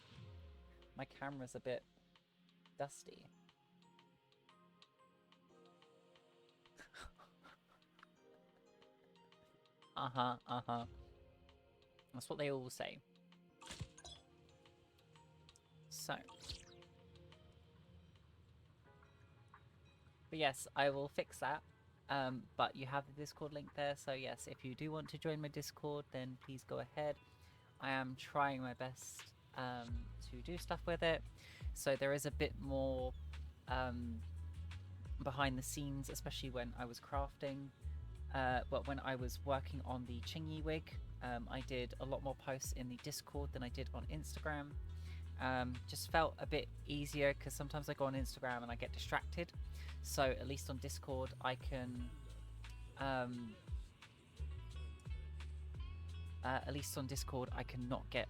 my camera's a bit dusty. That's what they all say. So. But yes, I will fix that. But you have the Discord link there, so yes, if you do want to join my Discord, then please go ahead. I am trying my best to do stuff with it. So there is a bit more behind the scenes, especially when I was crafting. But when I was working on the Chingy wig, I did a lot more posts in the Discord than I did on Instagram. Just felt a bit easier because sometimes I go on Instagram and I get distracted. So at least on Discord I can not get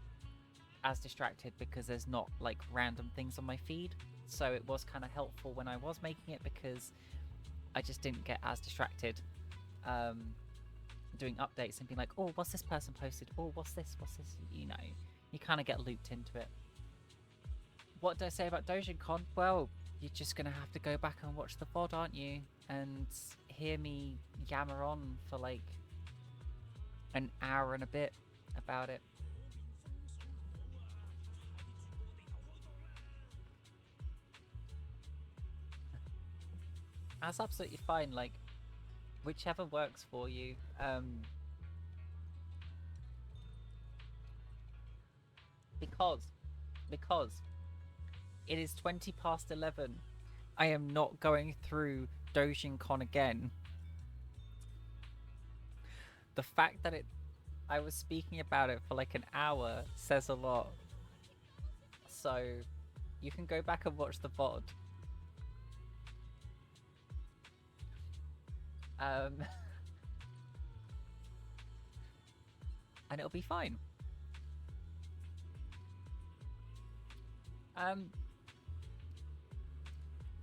as distracted because there's not like random things on my feed. So it was kind of helpful when I was making it because I just didn't get as distracted doing updates and being like, oh, what's this person posted? Oh, what's this? You know, you kind of get looped into it. What do I say about DoujinCon? Well, you're just going to have to go back and watch the VOD, aren't you? And hear me yammer on for like an hour and a bit about it. That's absolutely fine, like, whichever works for you. Because it is 20 past 11. I am not going through DoujinCon again. The fact that I was speaking about it for like an hour says a lot. So you can go back and watch the VOD. And it'll be fine.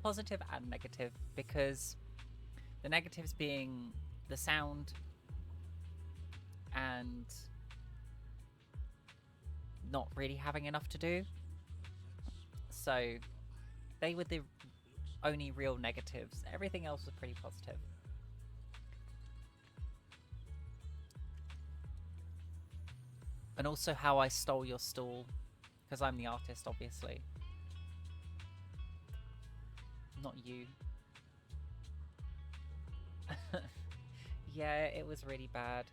Positive and negative, because the negatives being the sound and not really having enough to do. So they were the only real negatives. Everything else was pretty positive. And also how I stole your stool, because I'm the artist, obviously. Not you. Yeah, it was really bad.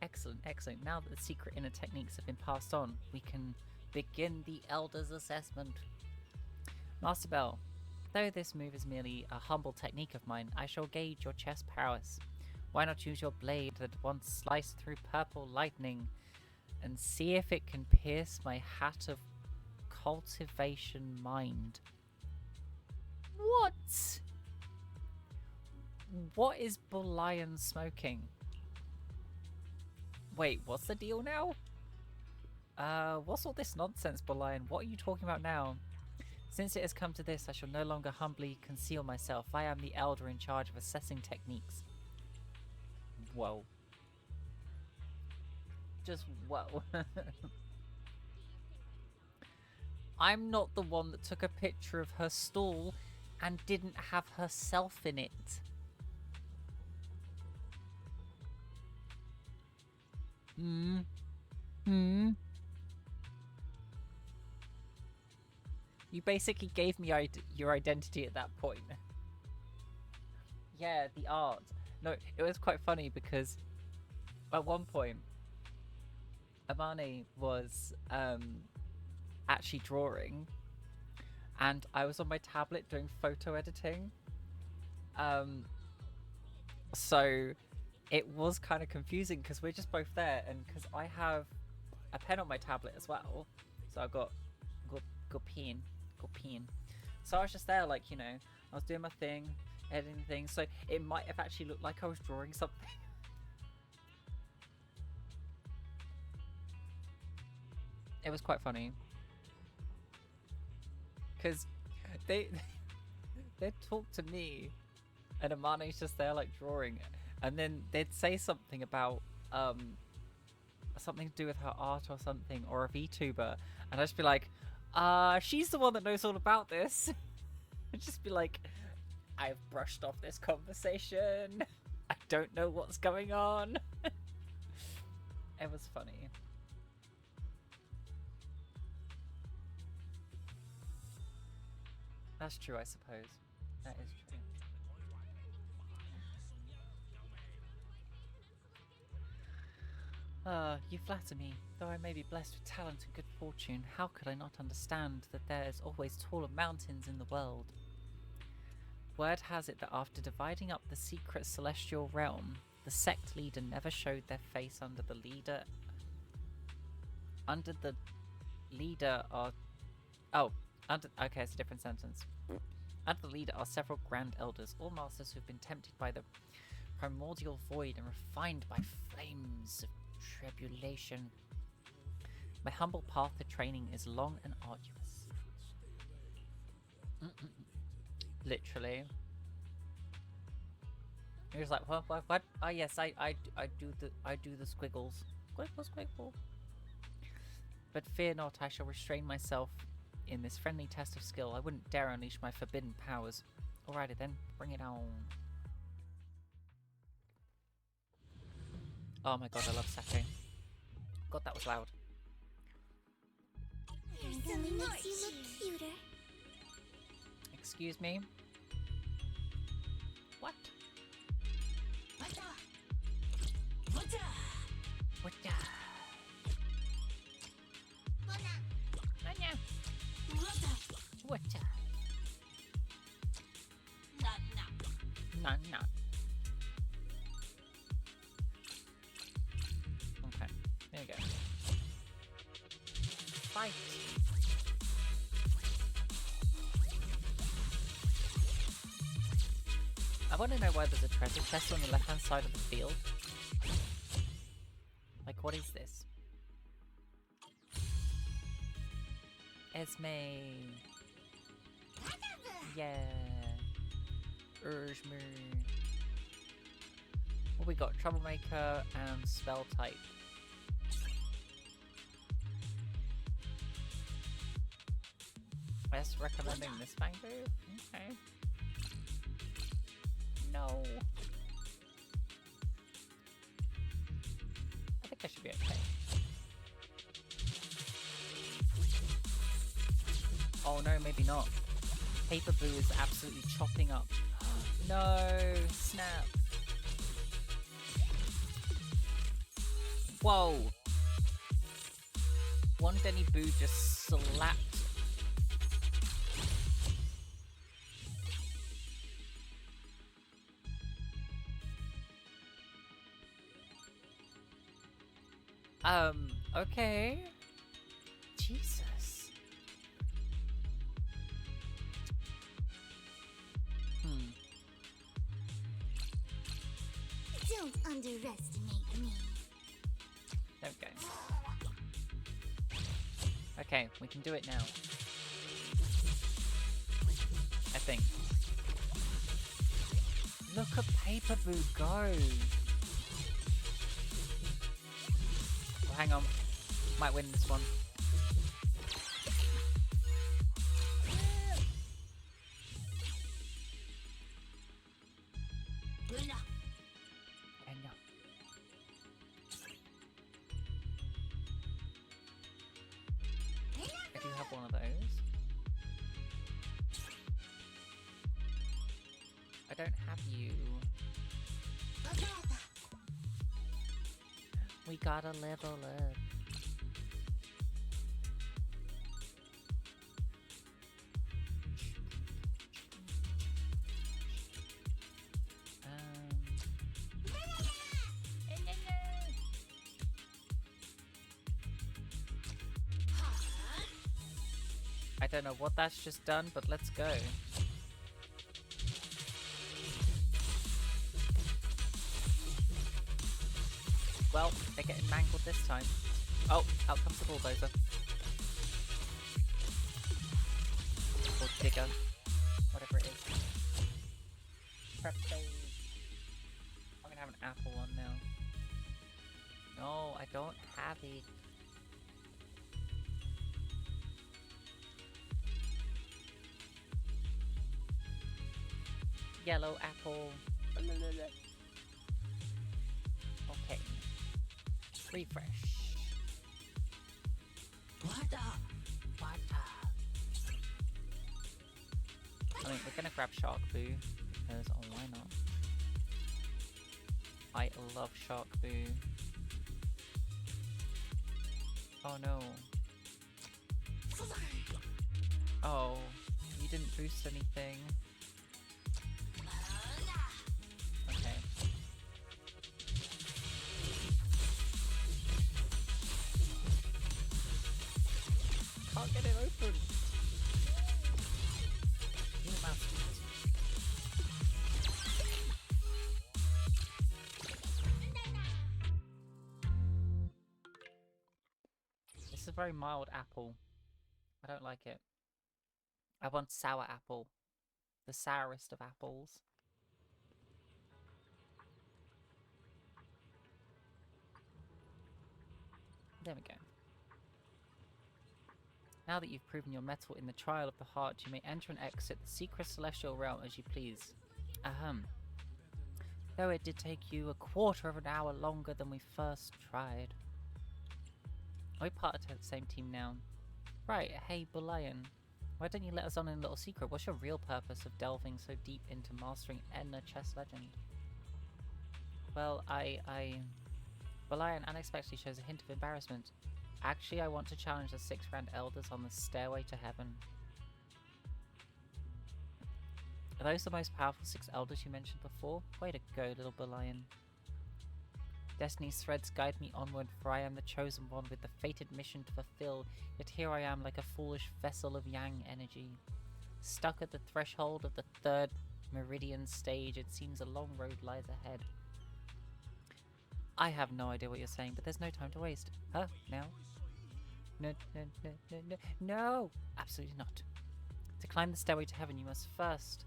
Excellent, excellent. Now that the secret inner techniques have been passed on, we can begin the Elder's Assessment. Master Bell, though this move is merely a humble technique of mine, I shall gauge your chess prowess. Why not use your blade that once sliced through purple lightning and see if it can pierce my hat of cultivation mind? What? What is Bull Lion smoking? Wait, what's the deal now? What's all this nonsense, Bolian? What are you talking about now? Since it has come to this, I shall no longer humbly conceal myself. I am the elder in charge of assessing techniques. Whoa. Just whoa. I'm not the one that took a picture of her stall and didn't have herself in it. You basically gave me your identity at that point. Yeah, the art. No, it was quite funny because at one point, Amani was actually drawing, and I was on my tablet doing photo editing. So it was kind of confusing because we're just both there, and because I have a pen on my tablet as well, so I've got pen. So I was just there, like, you know, I was doing my thing, editing things, so it might have actually looked like I was drawing something. It was quite funny because they talk to me, and Amani's just there like drawing, and then they'd say something about something to do with her art or something, or a VTuber, and I'd just be like, she's the one that knows all about this. I'd just be like, I've brushed off this conversation. I don't know what's going on. It was funny. That's true, I suppose. That is true. You flatter me. Though I may be blessed with talent and good fortune, how could I not understand that there is always taller mountains in the world? Word has it that after dividing up the secret celestial realm, the sect leader never showed their face under the leader. Under the leader are... Oh, okay, it's a different sentence. Under the leader are several grand elders, all masters who've been tempted by the primordial void and refined by flames of tribulation. My humble path to training is long and arduous. Literally. He was like, what? Oh yes, I do the squiggles. Squiggle. But fear not, I shall restrain myself in this friendly test of skill. I wouldn't dare unleash my forbidden powers. Alrighty then, bring it on. Oh my god, I love sake. God, that was loud. Something makes you look cuter. Excuse me? What? What? What? No. Okay, there you go. Fight. I want to know why there's a treasure chest on the left-hand side of the field. Like, what is this? Esme. Yeah. Urge me. What we got? Troublemaker and Spell Type. Best recommending this mango? Okay. No. I think I should be okay. Oh no, maybe not. Paper Boo is absolutely chopping up. No! Snap! Whoa! One Denny Boo just slapped. Okay. Jesus. Don't underestimate me. Okay, we can do it now. I think. Look at Paper Boo go! Oh, hang on. Might win this one. I do have one of those. I don't have you. We gotta level up. I don't know what that's just done, but let's go. Well, they're getting mangled this time. Oh, out comes the bulldozer. Or digger. Whatever it is. Prep phase. I'm gonna have an apple one now. No, I don't have it. Yellow apple. Okay. Refresh. Water. I mean, we're gonna grab Shark Boo because why not? I love Shark Boo. Oh no. Oh, you didn't boost anything. Okay. Can't get it open. You mouse. This is a very mild apple. I don't like it. I want sour apple. The sourest of apples. There we go. Now that you've proven your mettle in the trial of the heart, you may enter and exit the secret celestial realm as you please. Ahem. Though it did take you a quarter of an hour longer than we first tried. Are we part of the same team now? Right, hey Bulayan. Why don't you let us on in a little secret? What's your real purpose of delving so deep into mastering Edna chess legend? Well, Bulayan unexpectedly shows a hint of embarrassment. Actually, I want to challenge the 6 Grand Elders on the stairway to heaven. Are those the most powerful 6 Elders you mentioned before? Way to go, little Bulayan. Destiny's threads guide me onward, for I am the chosen one with the fated mission to fulfill, yet here I am like a foolish vessel of yang energy. Stuck at the threshold of the 3rd Meridian stage, it seems a long road lies ahead. I have no idea what you're saying, but there's no time to waste. Huh? Now? No! Absolutely not. To climb the stairway to heaven, you must first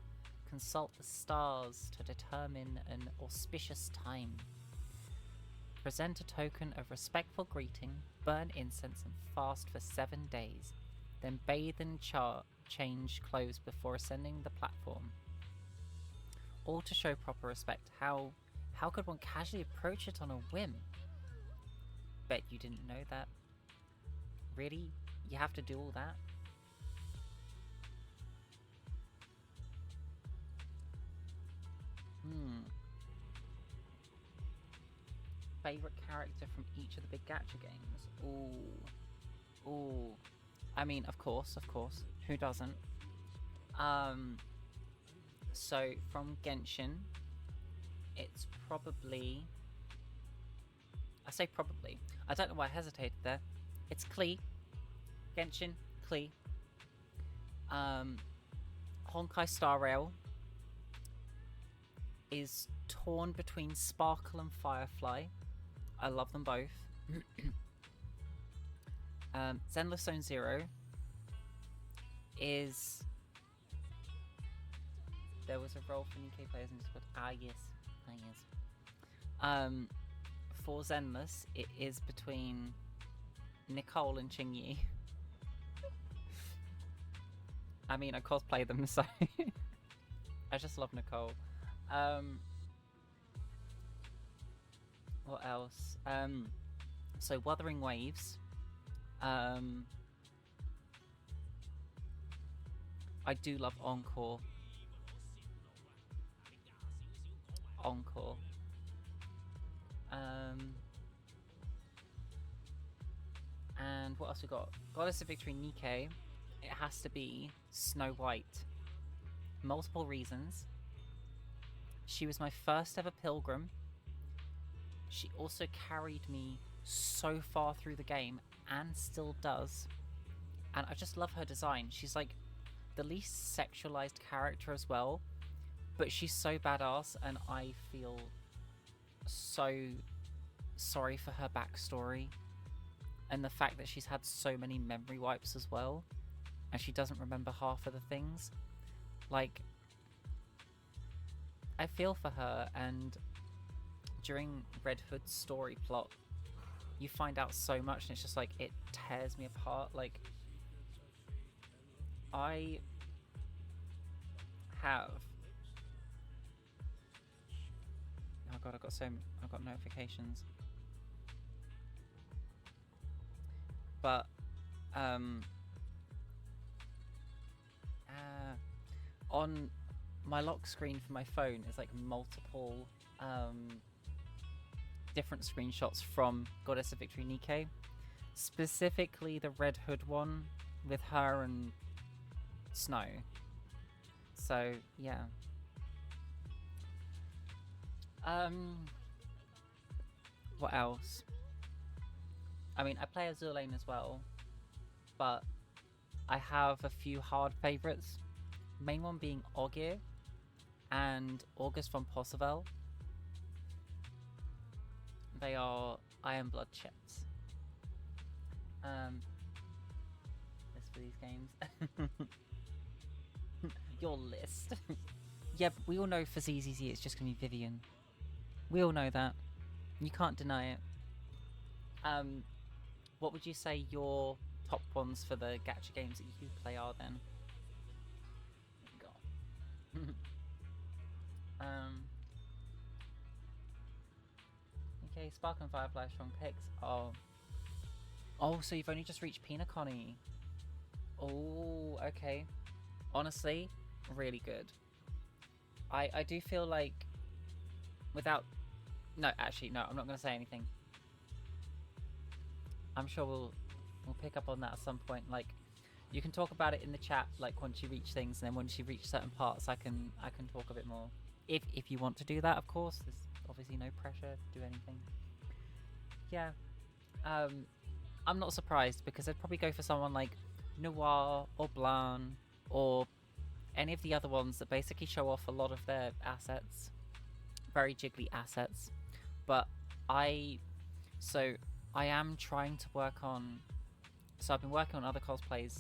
consult the stars to determine an auspicious time. Present a token of respectful greeting, burn incense and fast for 7 days. Then bathe and change clothes before ascending the platform. All to show proper respect. How could one casually approach it on a whim? Bet you didn't know that. Really? You have to do all that? Favorite character from each of the big gacha games? Ooh. I mean, of course. Who doesn't? So from Genshin, it's probably... I say probably. I don't know why I hesitated there. It's Klee. Genshin, Klee. Honkai Star Rail is torn between Sparkle and Firefly. I love them both. Zenless Zone Zero is... There was a role for UK players in Discord. Yes. For Zenless, it is between Nicole and Qingyi. I mean, I cosplay them, so I just love Nicole. What else? So Wuthering Waves. I do love Encore. And what else we got? Goddess of Victory Nikke. It has to be Snow White. Multiple reasons. She was my first ever pilgrim. She also carried me so far through the game and still does. And I just love her design. She's like the least sexualized character as well, but she's so badass, and I feel so sorry for her backstory and the fact that she's had so many memory wipes as well, and she doesn't remember half of the things. Like, I feel for her, and during Red Hood's story plot, you find out so much, and it's just like, it tears me apart. Like, I have... Oh god, I've got notifications. But, on my lock screen for my phone is like multiple, different screenshots from Goddess of Victory Nikke. Specifically the Red Hood one with her and Snow. So, yeah. What else? I mean, I play Azur Lane as well, but I have a few hard favourites. Main one being Ogier and August von Possevel. They are Iron Blood chips. List for these games. Your list. Yeah, but we all know for ZZZ it's just gonna be Vivian. We all know that. You can't deny it. What would you say your top ones for the gacha games that you play are then? God. Okay, Spark and Firefly strong picks. Oh, so you've only just reached Pinaconi. Oh, okay. Honestly, really good. I do feel like without... No, actually, no, I'm not going to say anything. I'm sure we'll pick up on that at some point. Like, you can talk about it in the chat, like once you reach things, and then once you reach certain parts, I can talk a bit more. If you want to do that, of course. There's obviously no pressure to do anything. Yeah. I'm not surprised, because I'd probably go for someone like Noir or Blanc or any of the other ones that basically show off a lot of their assets. Very jiggly assets. But I am trying to work on... So I've been working on other cosplays,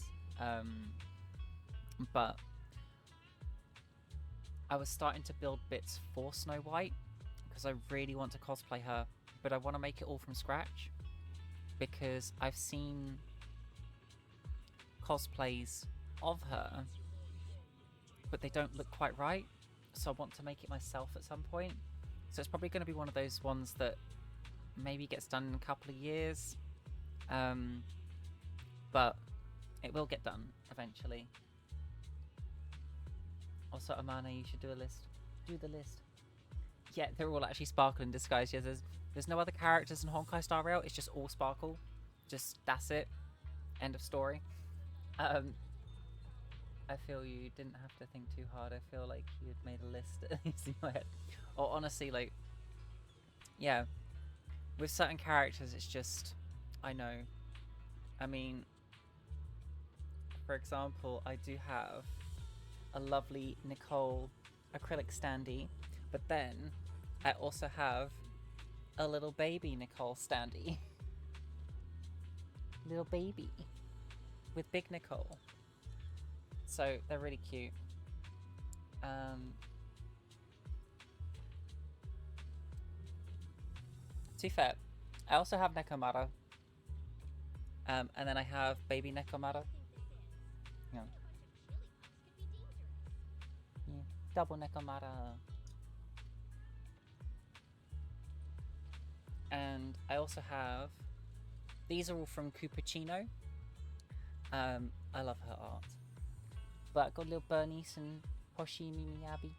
but I was starting to build bits for Snow White, because I really want to cosplay her, but I want to make it all from scratch, because I've seen cosplays of her, but they don't look quite right, so I want to make it myself at some point. So it's probably going to be one of those ones that maybe gets done in a couple of years, but it will get done eventually. Also, Amana, you should do a list. Do the list. Yeah, they're all actually Sparkle in disguise. Yeah, there's no other characters in Honkai Star Rail. It's just all Sparkle. Just, that's it. End of story. I feel you didn't have to think too hard. I feel like you had made a list at least in your head. Or honestly, like, yeah, with certain characters, it's just, I know. I mean, for example, I do have a lovely Nicole acrylic standee, but then I also have a little baby Nicole standee. little baby with Big Nicole. So they're really cute. To be fair, I also have Nekomata. And then I have baby Nekomata. Yeah. Yeah. Double Nekomata. And I also have... These are all from Cupertino. I love her art. But I've got little Bernice and Hoshi Miyabi.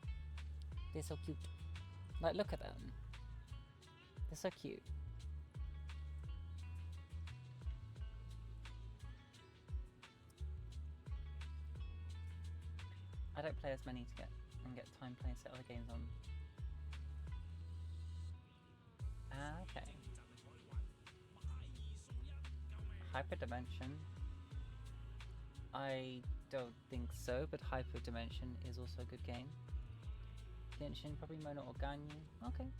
They're so cute. Like, look at them. They're so cute. I don't play as many to get time playing set other games on. Ah, okay. Hyperdimension. I don't think so, but Hyperdimension is also a good game. Genshin, probably Mono or Ganyu. Okay.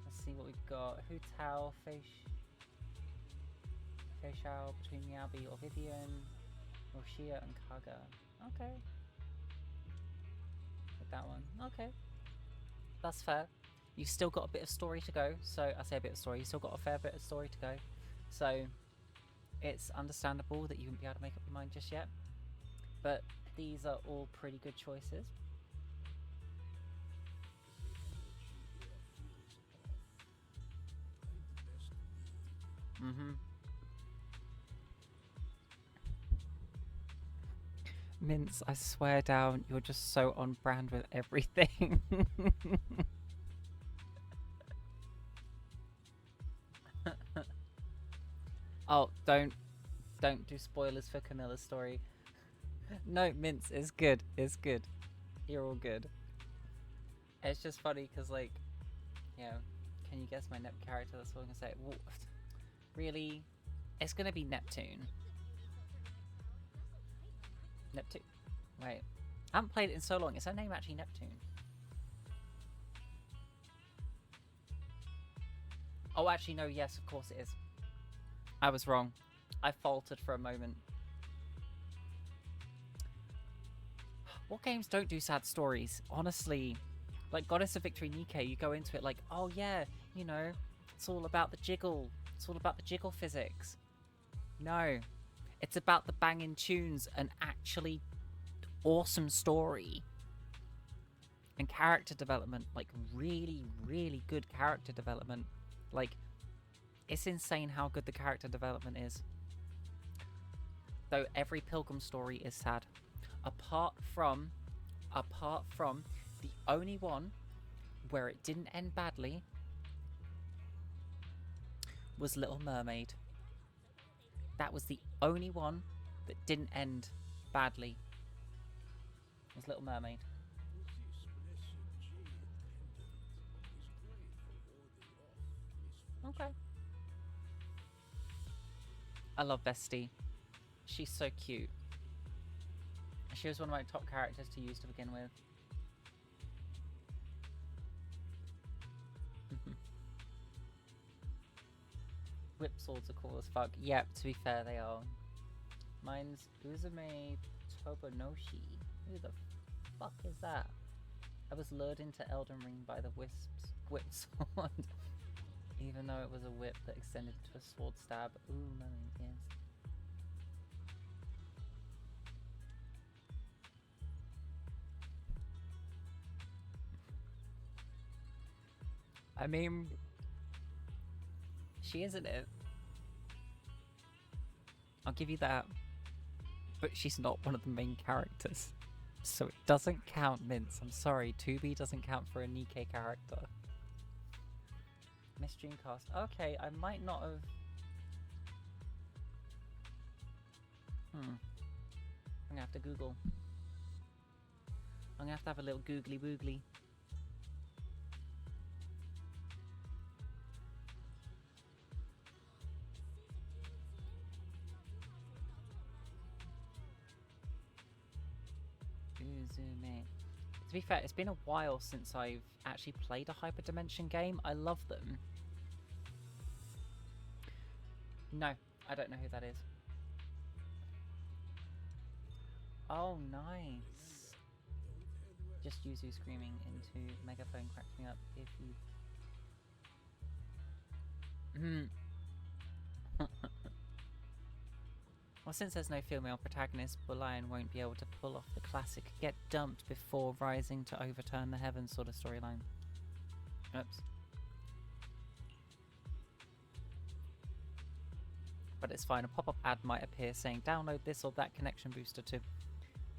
Let's see what we've got. Hu Tao, Feishao, between Miyabi or Vivian, Roshia and Kaga. Okay. With that one. Okay. That's fair. You've still got a bit of story to go. So, I say a bit of story. You've still got a fair bit of story to go. So, it's understandable that you wouldn't be able to make up your mind just yet. But these are all pretty good choices. Mince, I swear down, you're just so on brand with everything. Oh, don't do spoilers for Camilla's story. No, Mince, it's good. It's good. You're all good. It's just funny because, like, you know, can you guess my Nep character? That's what I'm gonna say. What? Really? It's gonna be Neptune. Neptune. Wait. I haven't played it in so long. Is her name actually Neptune? Oh, actually, no. Yes, of course it is. I was wrong. I faltered for a moment. What games don't do sad stories? Honestly. Like Goddess of Victory Nikke, you go into it like, oh yeah, you know, it's all about the jiggle. It's all about the jiggle physics. No. It's about the banging tunes and actually awesome story. And character development. Like, really, really good character development. Like, it's insane how good the character development is. Though every Pilgrim story is sad. Apart from the only one where it didn't end badly was Little Mermaid. That was the only one that didn't end badly. Was Little Mermaid. Okay. I love Vesti. She's so cute. She was one of my top characters to use to begin with. Whip swords are cool as fuck. Yep, to be fair, they are. Mine's Uzume Tobonoshi. Who the fuck is that? I was lured into Elden Ring by the whip sword. Even though it was a whip that extended to a sword stab. Ooh, no, yes. I mean, she isn't it. I'll give you that. But she's not one of the main characters. So it doesn't count, Mince. I'm sorry, 2B doesn't count for a Nikke character. Miss Dreamcast. Okay, I might not have... I'm gonna have to Google. I'm gonna have to have a little googly woogly. Uzume. To be fair, it's been a while since I've actually played a Hyperdimension game. I love them. No, I don't know who that is. Oh, nice. Just Yuzu screaming into megaphone cracks me up if you... Well, since there's no female protagonist, Bolian won't be able to pull off the classic get dumped before rising to overturn the heavens sort of storyline. Oops. But it's fine, a pop-up ad might appear saying download this or that connection booster to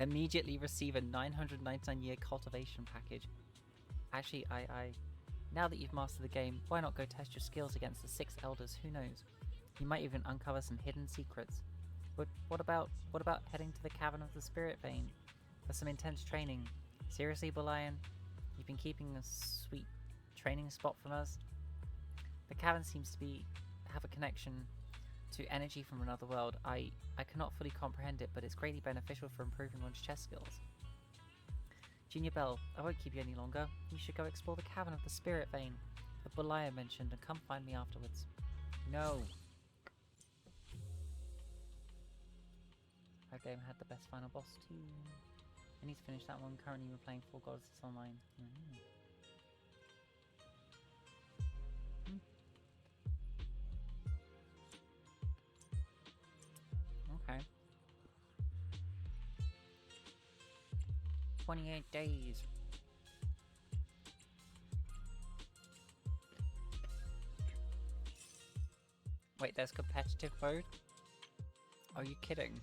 immediately receive a 999-year cultivation package. Actually, now that you've mastered the game, why not go test your skills against the 6 elders? Who knows? You might even uncover some hidden secrets. But what about heading to the Cavern of the Spirit Vein for some intense training? Seriously, Bolian? You've been keeping a sweet training spot from us? The cavern seems to have a connection to energy from another world. I cannot fully comprehend it, but it's greatly beneficial for improving one's chess skills. Junior Bell, I won't keep you any longer. You should go explore the Cavern of the Spirit Vein that Bolian mentioned and come find me afterwards. No. That game had the best final boss too. I need to finish that one. Currently we're playing Four Gods Online. Okay. 28 days. Wait, there's competitive mode? Are you kidding?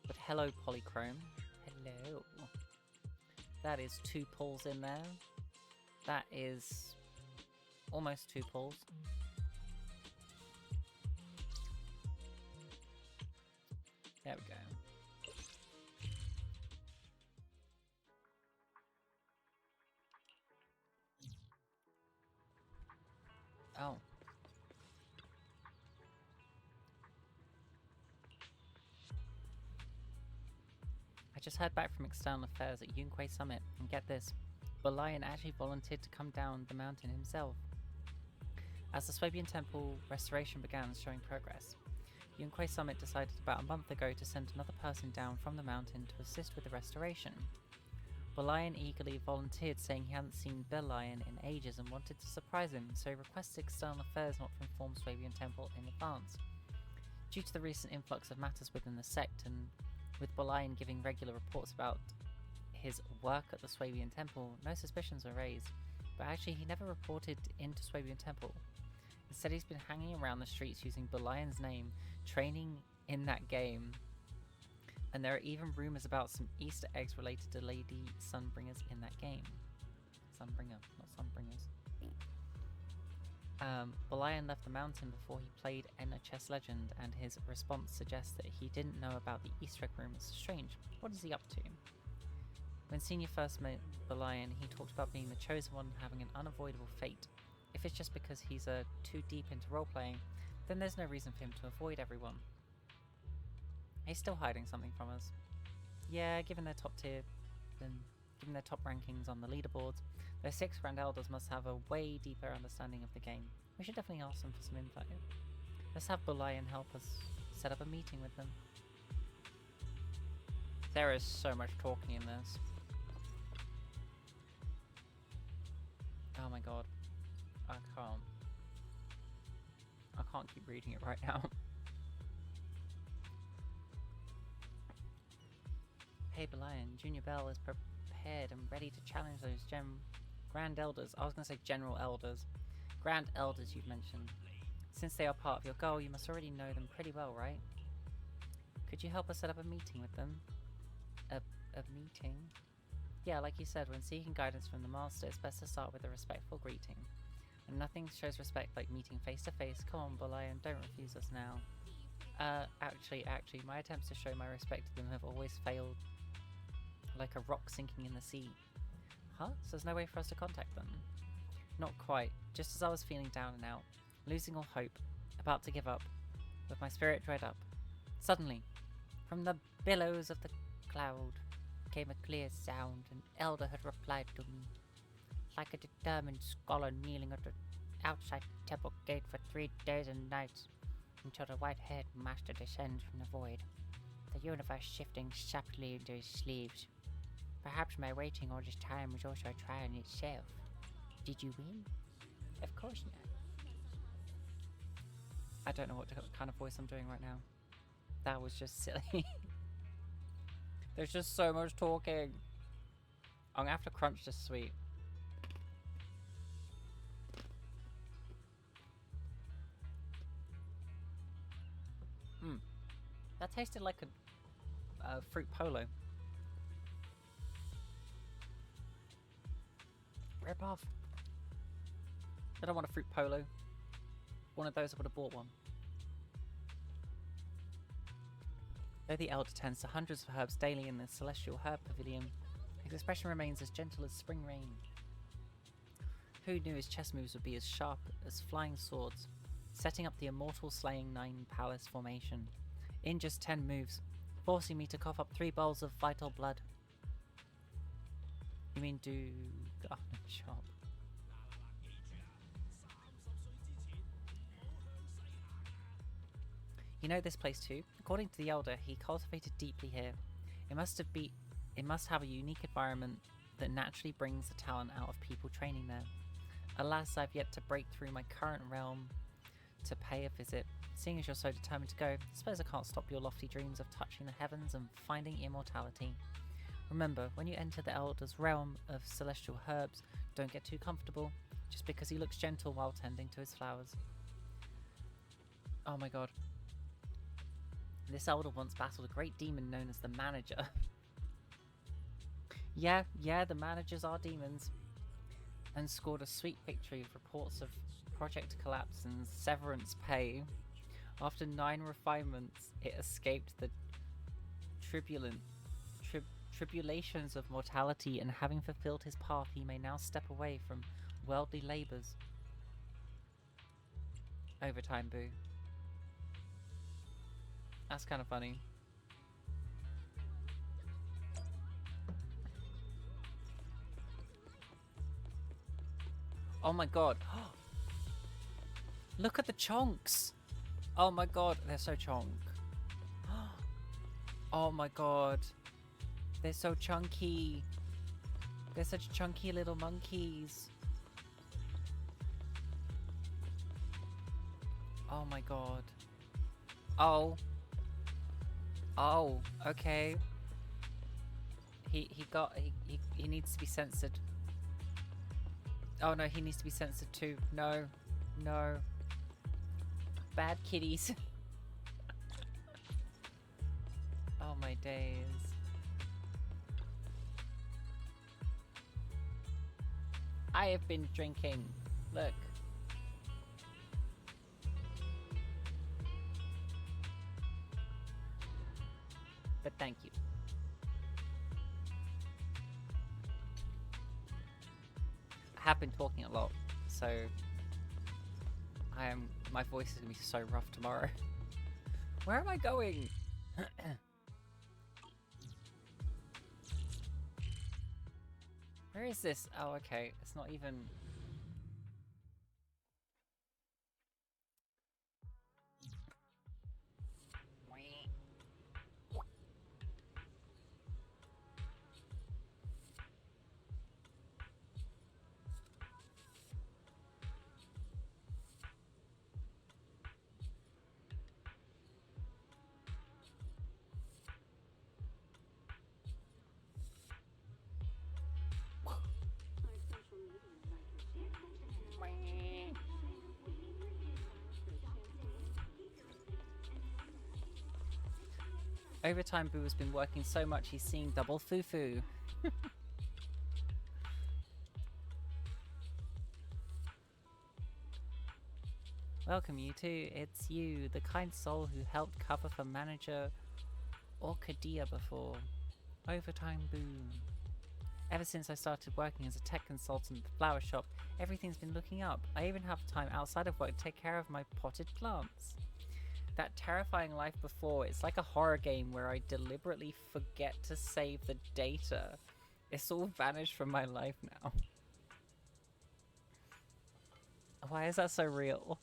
But hello, Polychrome. Hello. That is 2 pulls in there. That is almost 2 pulls. There we go. Oh. I just heard back from External Affairs at Yunquei Summit, and get this, Bolian actually volunteered to come down the mountain himself. As the Swabian Temple restoration began showing progress, Yunquei Summit decided about a month ago to send another person down from the mountain to assist with the restoration. Bolian eagerly volunteered, saying he hadn't seen Bolian in ages and wanted to surprise him, so he requested External Affairs not to inform Swabian Temple in advance. Due to the recent influx of matters within the sect, and with Bolian giving regular reports about his work at the Swabian Temple, no suspicions were raised, but actually he never reported into Swabian Temple. Instead, he's been hanging around the streets using Bolian's name, training in that game, and there are even rumours about some Easter eggs related to Lady Sunbringers in that game. Sunbringer, not Sunbringers. Bolian left the mountain before he played in a chess legend, and his response suggests that he didn't know about the Easter egg rumours. Strange. What is he up to? When Senior first met Bolian, he talked about being the chosen one and having an unavoidable fate. If it's just because he's too deep into role-playing, then there's no reason for him to avoid everyone. He's still hiding something from us. Yeah, given their top tier, then given their top rankings on the leaderboards, their 6 Grand Elders must have a way deeper understanding of the game. We should definitely ask them for some info. Let's have Bolian help us set up a meeting with them. There is so much talking in this. Oh my god. I can't keep reading it right now. Hey Bolian, Junior Bell is prepared and ready to challenge those Grand Elders. I was going to say General Elders. Grand Elders you've mentioned. Since they are part of your goal, you must already know them pretty well, right? Could you help us set up a meeting with them? A meeting? Yeah, like you said, when seeking guidance from the Master, it's best to start with a respectful greeting. And nothing shows respect like meeting face to face. Come on, Bolian, don't refuse us now. Actually, my attempts to show my respect to them have always failed. Like a rock sinking in the sea. Huh? So there's no way for us to contact them? Not quite. Just as I was feeling down and out, losing all hope, about to give up, with my spirit dried up, suddenly, from the billows of the cloud, came a clear sound. An elder had replied to me, like a determined scholar kneeling at outside the temple gate for 3 days and nights, until the white-haired master descends from the void, the universe shifting supplely into his sleeves. Perhaps my waiting all this time was also a trial in itself. Did you win? Of course not. I don't know what kind of voice I'm doing right now. That was just silly. There's just so much talking. I'm gonna have to crunch this sweet. That tasted like a fruit polo. Rip off. I don't want a fruit polo. One of those, I would have bought one. Though the elder tends to hundreds of herbs daily in the celestial herb pavilion, his expression remains as gentle as spring rain. Who knew his chess moves would be as sharp as flying swords, setting up the immortal slaying 9 palace formation in just 10 moves, forcing me to cough up 3 bowls of vital blood. You mean do garden shop? You know this place too. According to the elder, he cultivated deeply here. It must have a unique environment that naturally brings the talent out of people training there. Alas, I've yet to break through my current realm to pay a visit. Seeing as you're so determined to go, I suppose I can't stop your lofty dreams of touching the heavens and finding immortality. Remember, when you enter the elder's realm of celestial herbs, don't get too comfortable, just because he looks gentle while tending to his flowers. Oh my god. This elder once battled a great demon known as the Manager. yeah, the managers are demons. And scored a sweet victory with reports of project collapse and severance pay. After 9 refinements, it escaped the tribulations of mortality, and having fulfilled his path, he may now step away from worldly labours. Overtime, boo. That's kind of funny. Oh my god. Look at the chonks. Oh my god, they're so chonk. Oh my god. They're so chunky. They're such chunky little monkeys. Oh my god. Oh. Oh, okay. He needs to be censored. Oh no, he needs to be censored too. No. No. Bad kitties. Oh my days. I have been drinking. Look. But thank you. I have been talking a lot, so my voice is gonna be so rough tomorrow. Where am I going? Where is this? Oh, okay. It's not even... Overtime Boo has been working so much he's seeing double foo-foo. Welcome you two, it's you, the kind soul who helped cover for manager Orchidea before. Overtime Boo. Ever since I started working as a tech consultant at the flower shop, everything's been looking up. I even have time outside of work to take care of my potted plants. That terrifying life before, it's like a horror game where I deliberately forget to save the data. It's all vanished from my life now. Why is that so real?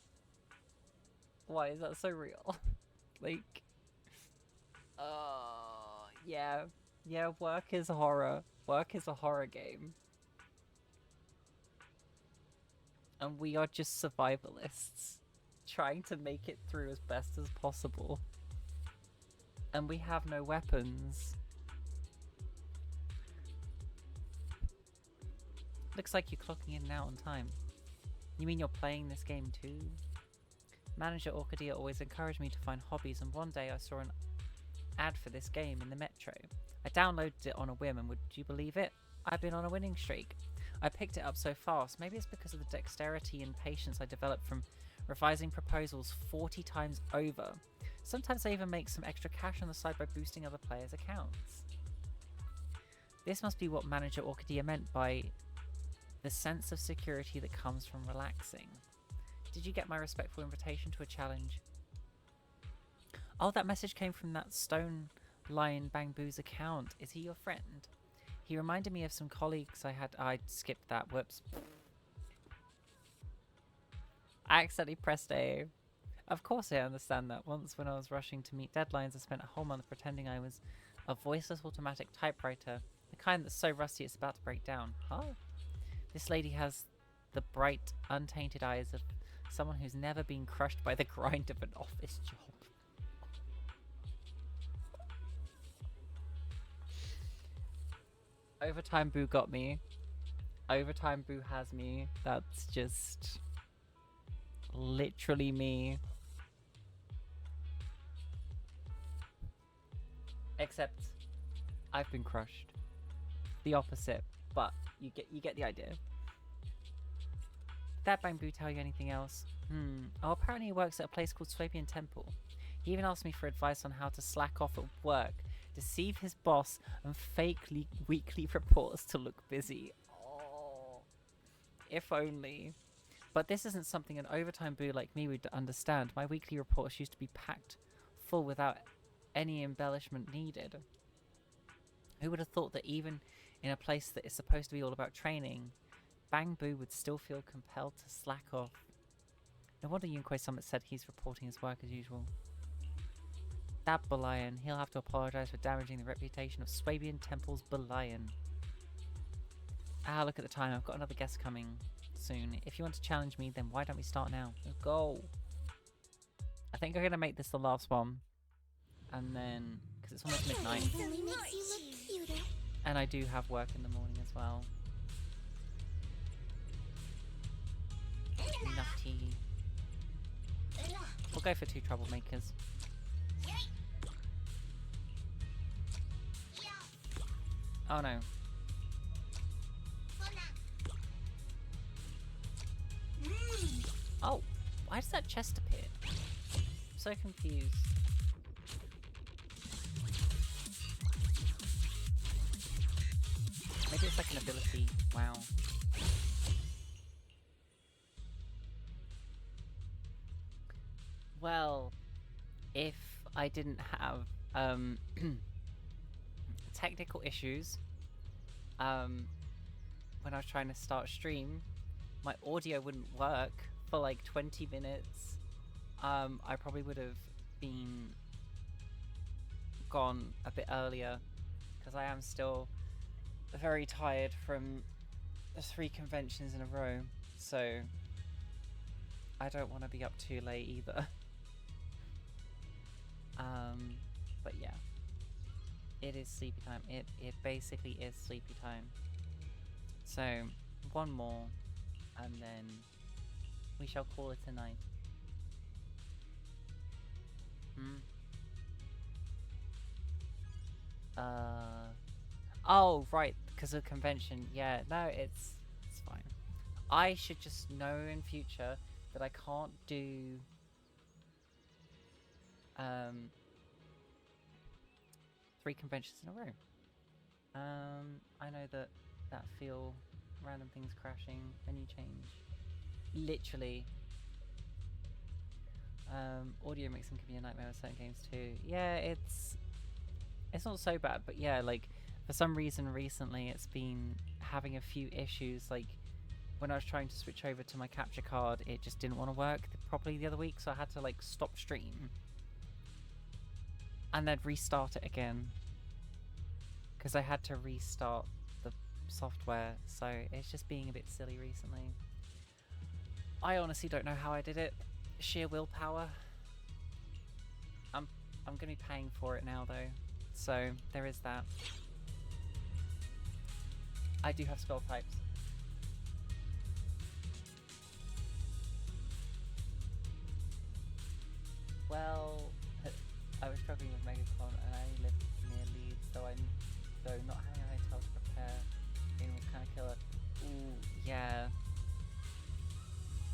Why is that so real? Like, yeah. Yeah, work is horror. Work is a horror game. And we are just survivalists, trying to make it through as best as possible. And we have no weapons. Looks like you're clocking in now on time. You mean you're playing this game too? Manager Orchidea always encouraged me to find hobbies, and one day I saw an ad for this game in the metro. I downloaded it on a whim, and would you believe it? I've been on a winning streak. I picked it up so fast. Maybe it's because of the dexterity and patience I developed from revising proposals 40 times over. Sometimes I even make some extra cash on the side by boosting other players' accounts. This must be what Manager Orchidea meant by the sense of security that comes from relaxing. Did you get my respectful invitation to a challenge? Oh, that message came from that Stone Lion Bangbu's account. Is he your friend? He reminded me of some colleagues I had. I skipped that. Whoops. I accidentally pressed A. Of course I understand that. Once when I was rushing to meet deadlines, I spent a whole month pretending I was a voiceless automatic typewriter. The kind that's so rusty it's about to break down. Huh? This lady has the bright, untainted eyes of someone who's never been crushed by the grind of an office job. Overtime Boo got me. Overtime Boo has me. That's just literally me. Except I've been crushed. The opposite, but you get the idea. Did that Bang Boo tell you anything else? Oh, apparently he works at a place called Swabian Temple. He even asked me for advice on how to slack off at work, deceive his boss, and fake weekly reports to look busy. Oh, if only. But this isn't something an overtime boo like me would understand. My weekly reports used to be packed full without any embellishment needed. Who would have thought that even in a place that is supposed to be all about training, Bang Boo would still feel compelled to slack off? No wonder Yunkoi Summit said he's reporting his work as usual. That Belian, he'll have to apologise for damaging the reputation of Swabian Temple's Belian. Ah, look at the time, I've got another guest coming soon. If you want to challenge me, then why don't we start now? Let's go! I think I'm going to make this the last one. And then, because it's almost midnight. Really makes you look cuter. And I do have work in the morning as well. Enough tea. We'll go for 2 troublemakers. Oh no. Oh, why does that chest appear? I'm so confused. Maybe it's like an ability. Wow. Well, if I didn't have technical issues when I was trying to start stream, my audio wouldn't work for like 20 minutes. I probably would have been gone a bit earlier because I am still very tired from the 3 conventions in a row, so I don't want to be up too late either. But yeah, it is sleepy time. It basically is sleepy time. So one more and then we shall call it a night. Oh right, because of convention. Yeah, no, it's fine. I should just know in future that I can't do 3 conventions in a row. I know that feel random things crashing, menu change. Literally. Audio mixing can be a nightmare with certain games too. Yeah, it's not so bad, but yeah, like for some reason recently it's been having a few issues, like when I was trying to switch over to my capture card, it just didn't want to work properly the other week, so I had to like stop stream and then restart it again because I had to restart the software, so it's just being a bit silly recently. I honestly don't know how I did it. Sheer willpower. I'm gonna be paying for it now though, so there is that. I do have spell types. Well, I was struggling with Megacon and I only lived near Leeds, though not having a hotel to prepare in was kind of killer. Ooh, yeah.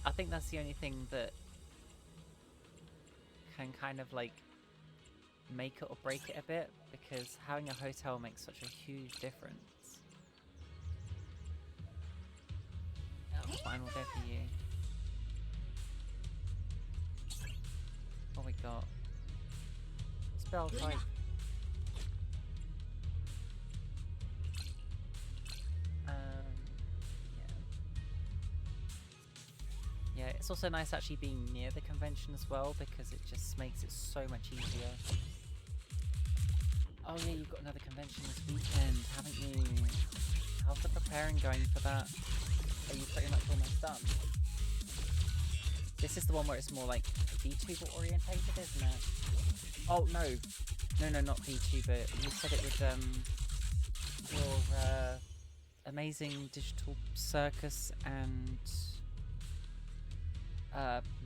I think that's the only thing that can kind of like make it or break it a bit, because having a hotel makes such a huge difference. Oh, fine, we'll go for you. What we got? Spell type. Yeah, it's also nice actually being near the convention as well, because it just makes it so much easier. Oh yeah, you've got another convention this weekend, haven't you? How's the preparing going for that? Are you pretty much almost done? This is the one where it's more like VTuber orientated, isn't it? Oh no, no, not VTuber. You said it with your amazing digital circus and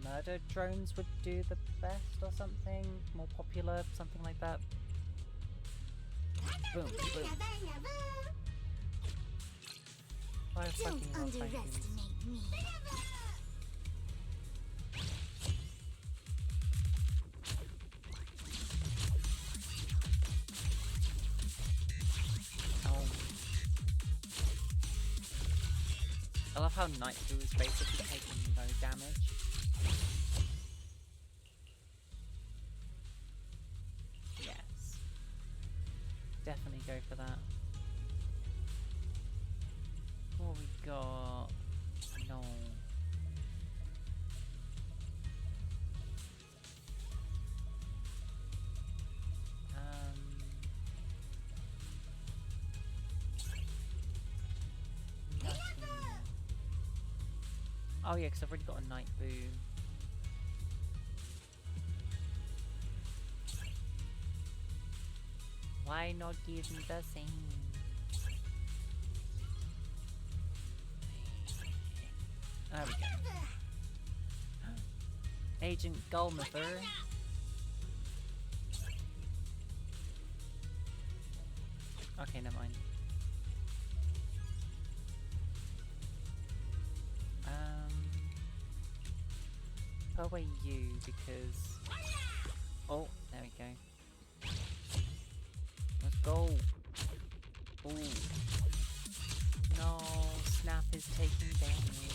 murder drones would do the best or something more popular, something like that. Boom, boom. Why Don't underestimate me. I love how Night Blue is basically taking no damage. Yes. Definitely go for that. What we got? No. Oh yeah, because I've already got a Night Boo. Why not give me the same? There we go. Agent Gulmather. Okay, never mind. Put away you because... Oh, there we go. Let's go. Ooh. No, Snap is taking damage.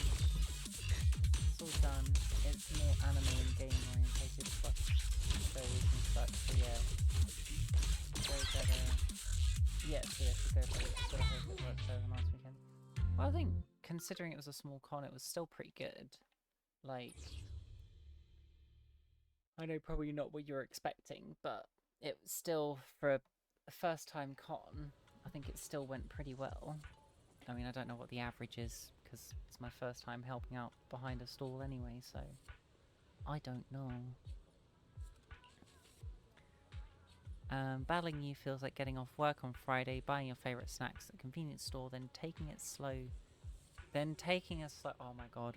It's all done. It's more anime and game orientated plus shows and such, so yeah. Go better. Yeah, go for it. Sort of hope it worked over last weekend. Well, I think considering it was a small con, it was still pretty good. Like, I know probably not what you were expecting, but it was still, for a first time con, I think it still went pretty well. I mean, I don't know what the average is, because it's my first time helping out behind a stall anyway, so I don't know. Battling you feels like getting off work on Friday, buying your favourite snacks at a convenience store, then taking it slow. Oh my god.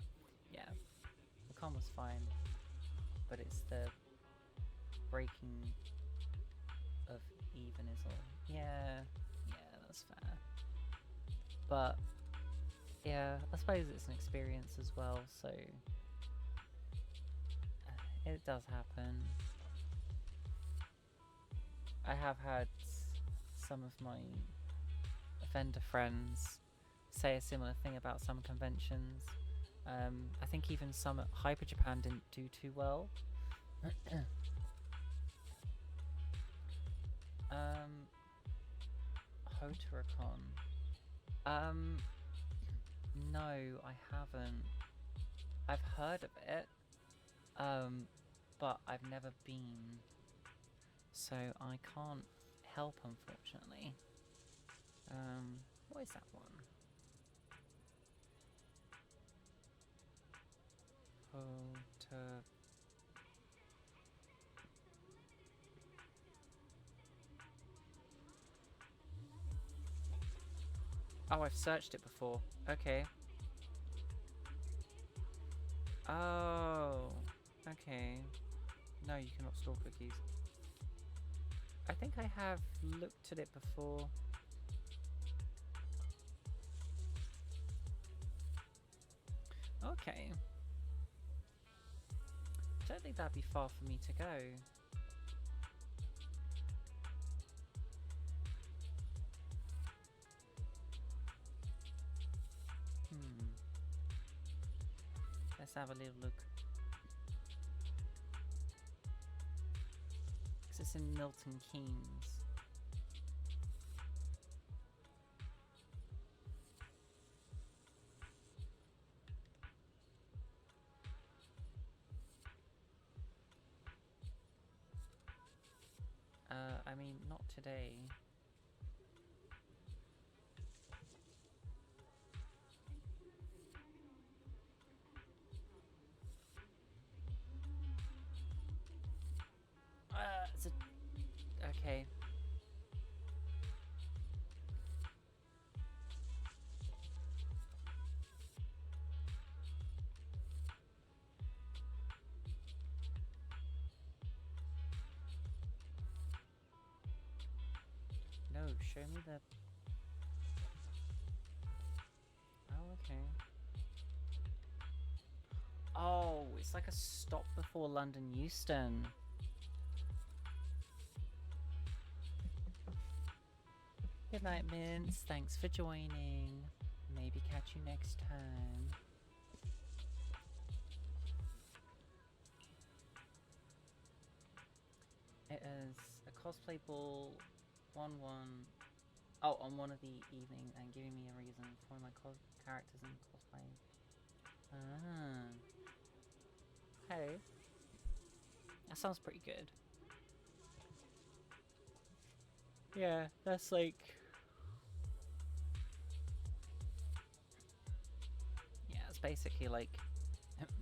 Yeah. The con was fine. But it's the breaking of even is all. Yeah, that's fair. But yeah, I suppose it's an experience as well, so it does happen. I have had some of my vendor friends say a similar thing about some conventions. I think even some at Hyper Japan didn't do too well. Hotoracon. No, I haven't. I've heard of it, but I've never been, so I can't help, unfortunately. What is that one? Hoter. Oh, I've searched it before. Okay. Oh, okay. No, you cannot store cookies. I think I have looked at it before. Okay. I don't think that'd be far for me to go. Let's have a little look. Because it's in Milton Keynes. I mean, not today. It's a... Okay. No, show me the... Oh, okay. Oh, it's like a stop before London Euston. Good night, Mince. Thanks for joining. Maybe catch you next time. It is a cosplay ball 1-1. Oh, on one of the evening and giving me a reason for my characters in cosplay. Ah. Hey. That sounds pretty good. Yeah, that's like... Yeah, it's basically like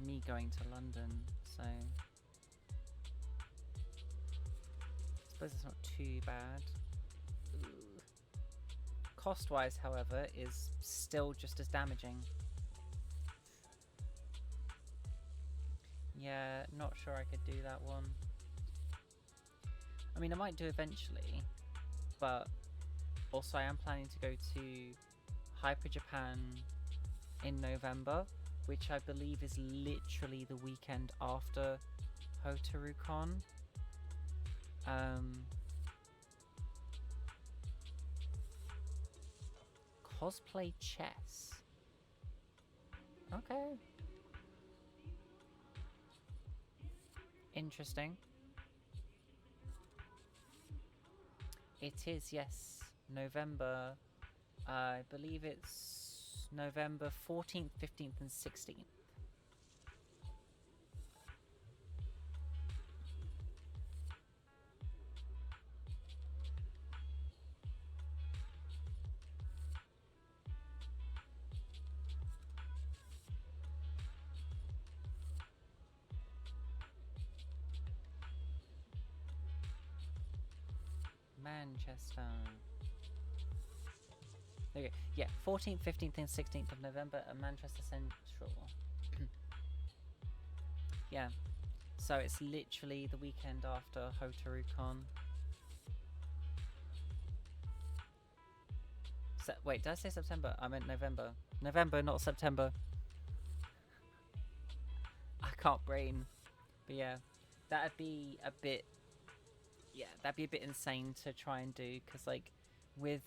me going to London, so... I suppose it's not too bad. Ooh. Cost-wise, however, is still just as damaging. Yeah, not sure I could do that one. I mean, I might do eventually, but also I am planning to go to Hyper Japan in November, which I believe is literally the weekend after HotaruCon. Cosplay chess. Okay. Interesting. It is, yes. November. I believe it's November 14th, 15th, and 16th. Manchester. There you go. Yeah, 14th, 15th, and 16th of November at Manchester Central. Yeah, so it's literally the weekend after HotaruCon. Wait, did I say September? I meant November. November, not September. I can't brain. But yeah, that'd be a bit... Yeah, that'd be a bit insane to try and do, because like with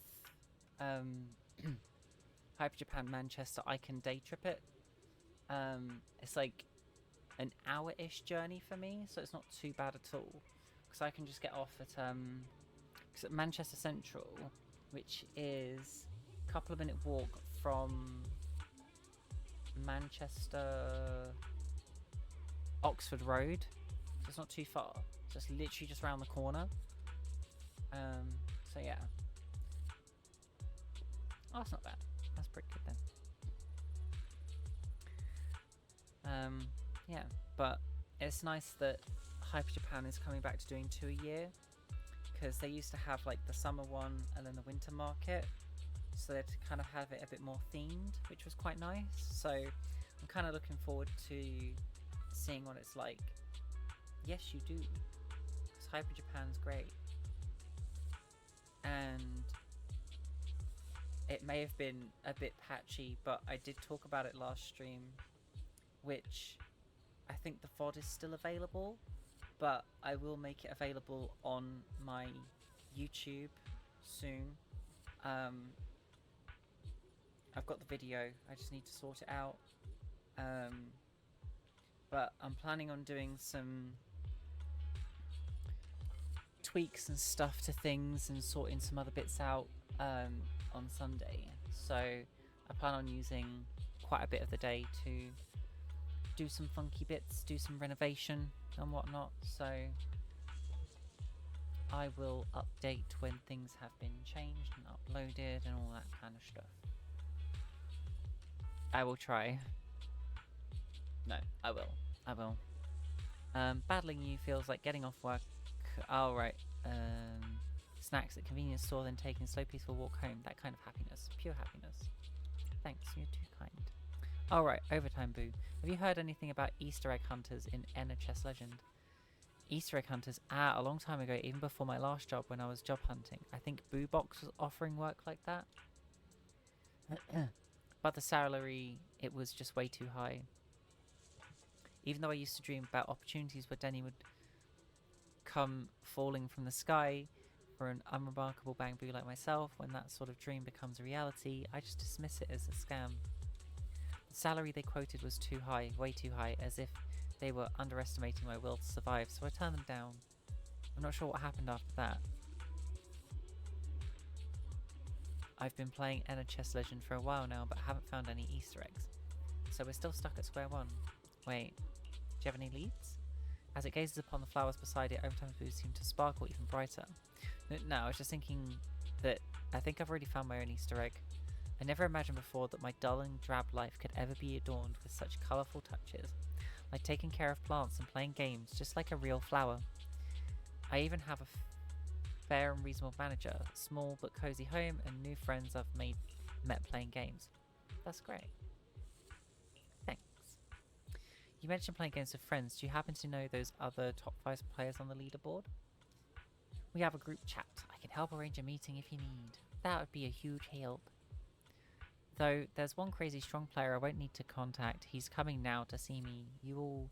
Hyper Japan Manchester, I can day trip it. It's like an hour-ish journey for me, so it's not too bad at all, because I can just get off at cause at Manchester Central, which is a couple of minute walk from Manchester Oxford Road. So it's not too far. Just literally just around the corner. So yeah. Oh, that's not bad. That's pretty good then. Yeah, but it's nice that Hyper Japan is coming back to doing 2 a year, because they used to have like the summer one and then the winter market, so to kind of have it a bit more themed, which was quite nice. So I'm kind of looking forward to seeing what it's like. Yes, you do, because Hyper Japan's great, and it may have been a bit patchy, but I did talk about it last stream, which I think the VOD is still available, but I will make it available on my YouTube soon. I've got the video, I just need to sort it out. But I'm planning on doing some tweaks and stuff to things and sorting some other bits out on Sunday. So I plan on using quite a bit of the day to do some funky bits, do some renovation and whatnot. So I will update when things have been changed and uploaded and all that kind of stuff. I will try. No, I will. Battling you feels like getting off work. Oh, right. Snacks at convenience store, then taking a slow, peaceful walk home. That kind of happiness. Pure happiness. Thanks, you're too kind. Alright, overtime boo. Have you heard anything about Easter egg hunters in Enna Chess Legend? Easter egg hunters? A long time ago, even before my last job when I was job hunting. I think Boo Box was offering work like that. But the salary, it was just way too high. Even though I used to dream about opportunities where Denny would come falling from the sky for an unremarkable bang boo like myself, when that sort of dream becomes a reality, I just dismiss it as a scam. The salary they quoted was too high, way too high, as if they were underestimating my will to survive, so I turned them down. I'm not sure what happened after that. I've been playing Enna Chess Legend for a while now, but haven't found any Easter eggs. So we're still stuck at square one. Wait, do you have any leads? As it gazes upon the flowers beside it, overtime blues seem to sparkle even brighter. No, I was just thinking that I think I've already found my own Easter egg. I never imagined before that my dull and drab life could ever be adorned with such colourful touches, like taking care of plants and playing games, just like a real flower. I even have a fair and reasonable manager, small but cosy home, and new friends I've met playing games. That's great. Thanks. You mentioned playing games with friends. Do you happen to know those other top 5 players on the leaderboard? We have a group chat. I can help arrange a meeting if you need. That would be a huge help. Though there's one crazy strong player I won't need to contact. He's coming now to see me. You all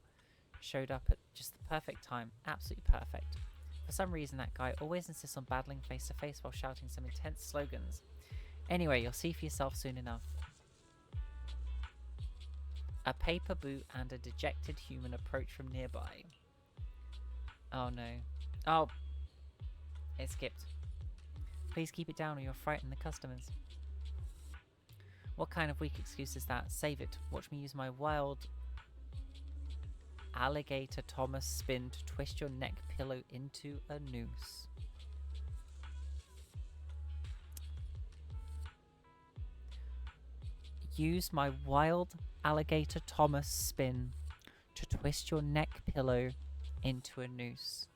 showed up at just the perfect time. Absolutely perfect. For some reason that guy always insists on battling face to face while shouting some intense slogans. Anyway, you'll see for yourself soon enough. A paper boot and a dejected human approach from nearby. Oh no. Oh. It skipped. Please keep it down or you'll frighten the customers. What kind of weak excuse is that? Save it. Watch me use my wild alligator Thomas spin to twist your neck pillow into a noose. Use my wild alligator Thomas spin to twist your neck pillow into a noose.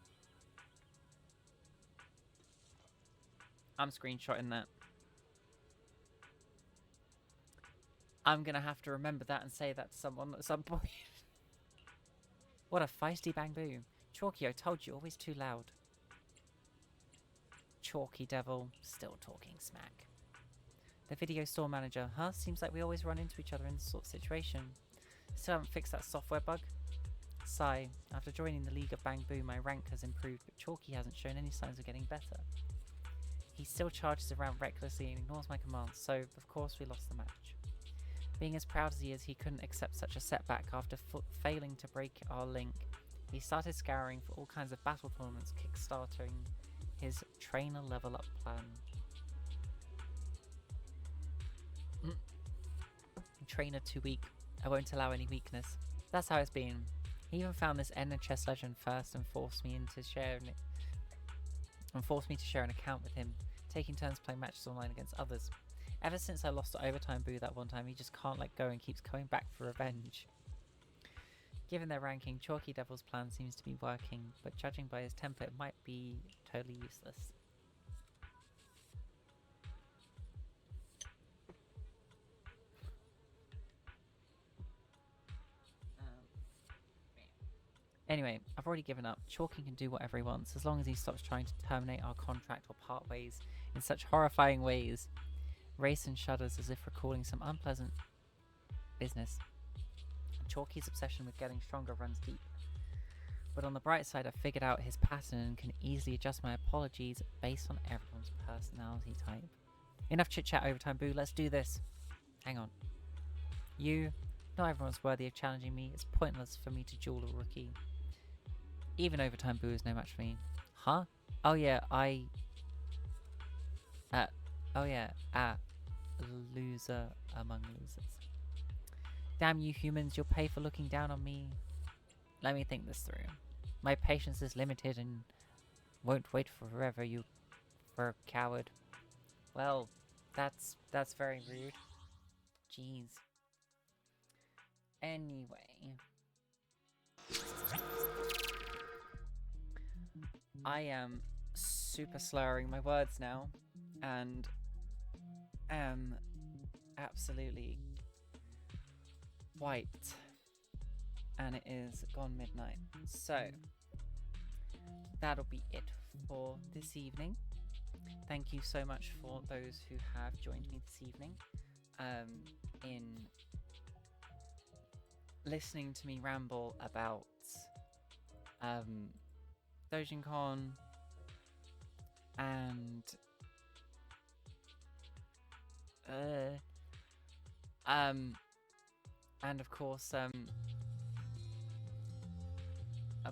I'm screenshotting that. I'm gonna have to remember that and say that to someone at some point. What a feisty bang boo. Chalky, I told you, always too loud. Chalky devil, still talking smack. The video store manager, huh? Seems like we always run into each other in this sort of situation. Still haven't fixed that software bug? Sigh. After joining the League of Bang Boo, my rank has improved, but Chalky hasn't shown any signs of getting better. He still charges around recklessly and ignores my commands, so of course we lost the match. Being as proud as he is, he couldn't accept such a setback after failing to break our link. He started scouring for all kinds of battle tournaments, kickstarting his trainer level up plan. Trainer 2 week I won't allow any weakness. That's how it's been. He even found this Ender chess legend first and forced me to share an account with him, taking turns playing matches online against others. Ever since I lost to Overtime Boo that one time, he just can't let go and keeps coming back for revenge. Given their ranking, Chalky Devil's plan seems to be working, but judging by his temper, it might be totally useless. Anyway, I've already given up. Chalky can do whatever he wants, as long as he stops trying to terminate our contract or part ways in such horrifying ways. Rayson shudders as if recalling some unpleasant business. Chalky's obsession with getting stronger runs deep. But on the bright side, I've figured out his pattern and can easily adjust my apologies based on everyone's personality type. Enough chit-chat, Overtime Boo, let's do this. Hang on. Not everyone's worthy of challenging me. It's pointless for me to duel a rookie. Even Overtime Boo is no match for me. Huh? Oh yeah, loser among losers. Damn you humans, you'll pay for looking down on me. Let me think this through. My patience is limited and won't wait forever, you coward. Well, that's very rude. Jeez. Anyway. I am super slurring my words now and am absolutely white, and it is gone midnight, so that'll be it for this evening. Thank you so much for those who have joined me this evening in listening to me ramble about Dojin-Con and of course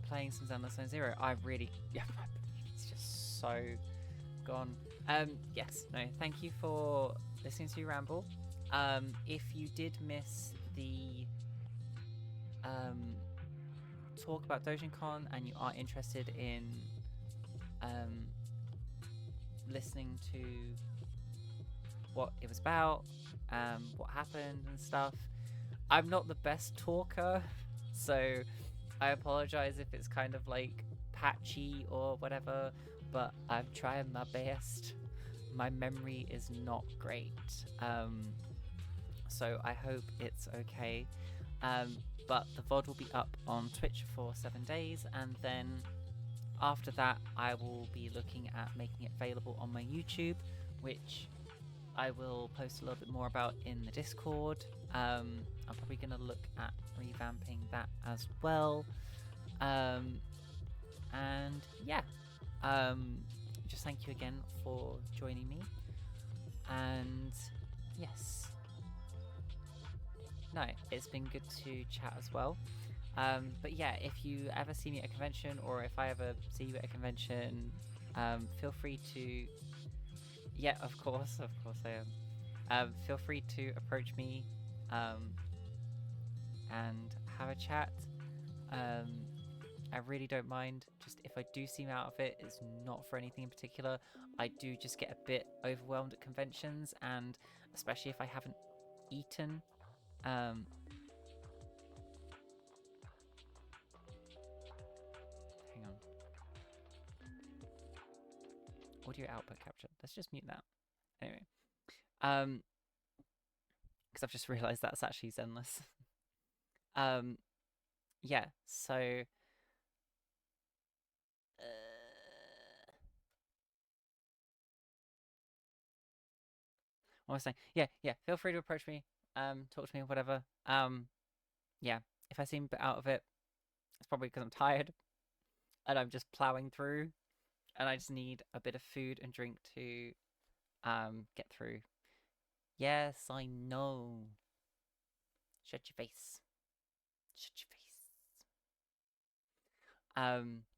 playing some Zenless Zone Zero. I really, it's just so gone. Yes, no, thank you for listening to ramble. If you did miss the talk about Dojin-Con and you are interested in listening to what it was about, what happened and stuff, I'm not the best talker, so I apologize if it's kind of like patchy or whatever, but I'm trying my best. My memory is not great, so I hope it's okay. But the VOD will be up on Twitch for 7 days, and then after that I will be looking at making it available on my YouTube, which I will post a little bit more about in the Discord. I'm probably going to look at revamping that as well. And yeah, just thank you again for joining me. And yes, no, it's been good to chat as well. But yeah, if you ever see me at a convention, or if I ever see you at a convention, feel free to, yeah, of course I am. Feel free to approach me and have a chat. I really don't mind. Just if I do seem out of it, it's not for anything in particular. I do just get a bit overwhelmed at conventions, and especially if I haven't eaten. Hang on. Audio output capture. Let's just mute that. Anyway. Because I've just realised that's actually Zenless. Yeah, so what was I saying? Yeah, feel free to approach me, talk to me, whatever. Yeah, if I seem a bit out of it, it's probably because I'm tired and I'm just plowing through, and I just need a bit of food and drink to get through. Yes, I know. Shut your face. Shut your face.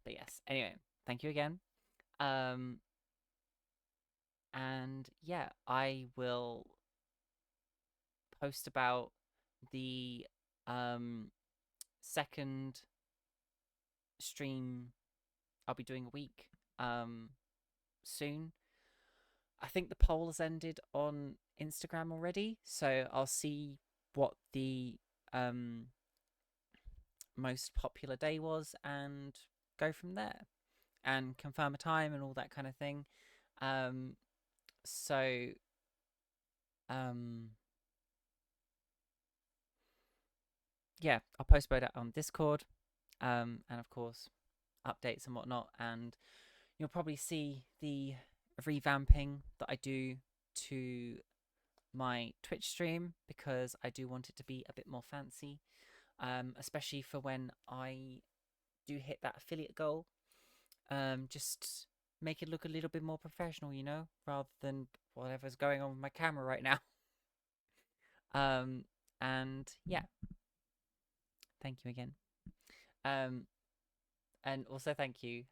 But yes, anyway, thank you again. And yeah, I will post about the second stream I'll be doing a week soon. I think the poll has ended on Instagram already, so I'll see what the most popular day was and go from there and confirm a time and all that kind of thing. So yeah, I'll post about it on Discord, and of course updates and whatnot, and you'll probably see the revamping that I do to my Twitch stream, because I do want it to be a bit more fancy, especially for when I do hit that affiliate goal. Just make it look a little bit more professional, you know, rather than whatever's going on with my camera right now. And yeah, thank you again. And also thank you.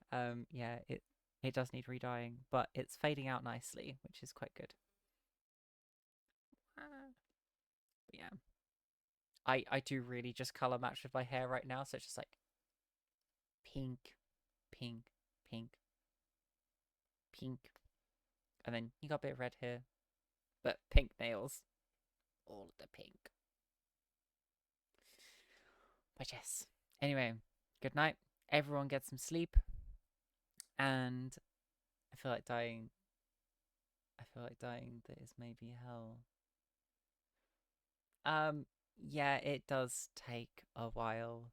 Yeah, it does need redying, but it's fading out nicely, which is quite good. But yeah, I do really just color match with my hair right now, so it's just like pink, pink, pink, pink, and then you got a bit of red here, but pink nails, all of the pink. But yes, anyway, good night. Everyone get some sleep, and I feel like dying. That is maybe hell. Yeah, it does take a while.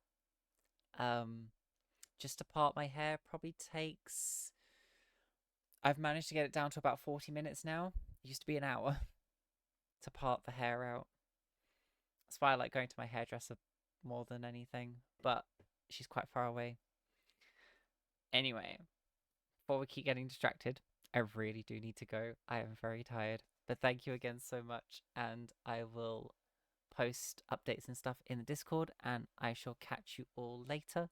Just to part my hair probably takes... I've managed to get it down to about 40 minutes now. It used to be an hour to part the hair out. That's why I like going to my hairdresser more than anything, but she's quite far away. Anyway, before we keep getting distracted, I really do need to go. I am very tired. But thank you again so much, and I will post updates and stuff in the Discord, and I shall catch you all later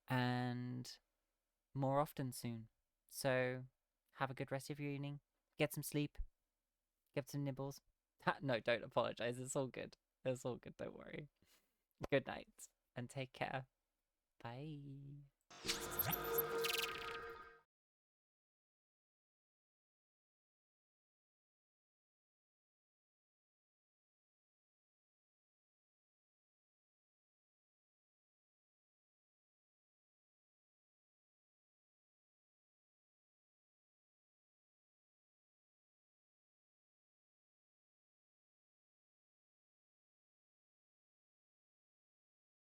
and more often soon. So have a good rest of your evening. Get some sleep. Get some nibbles. No, don't apologize. It's all good. It's all good. Don't worry. Good night and take care. Bye.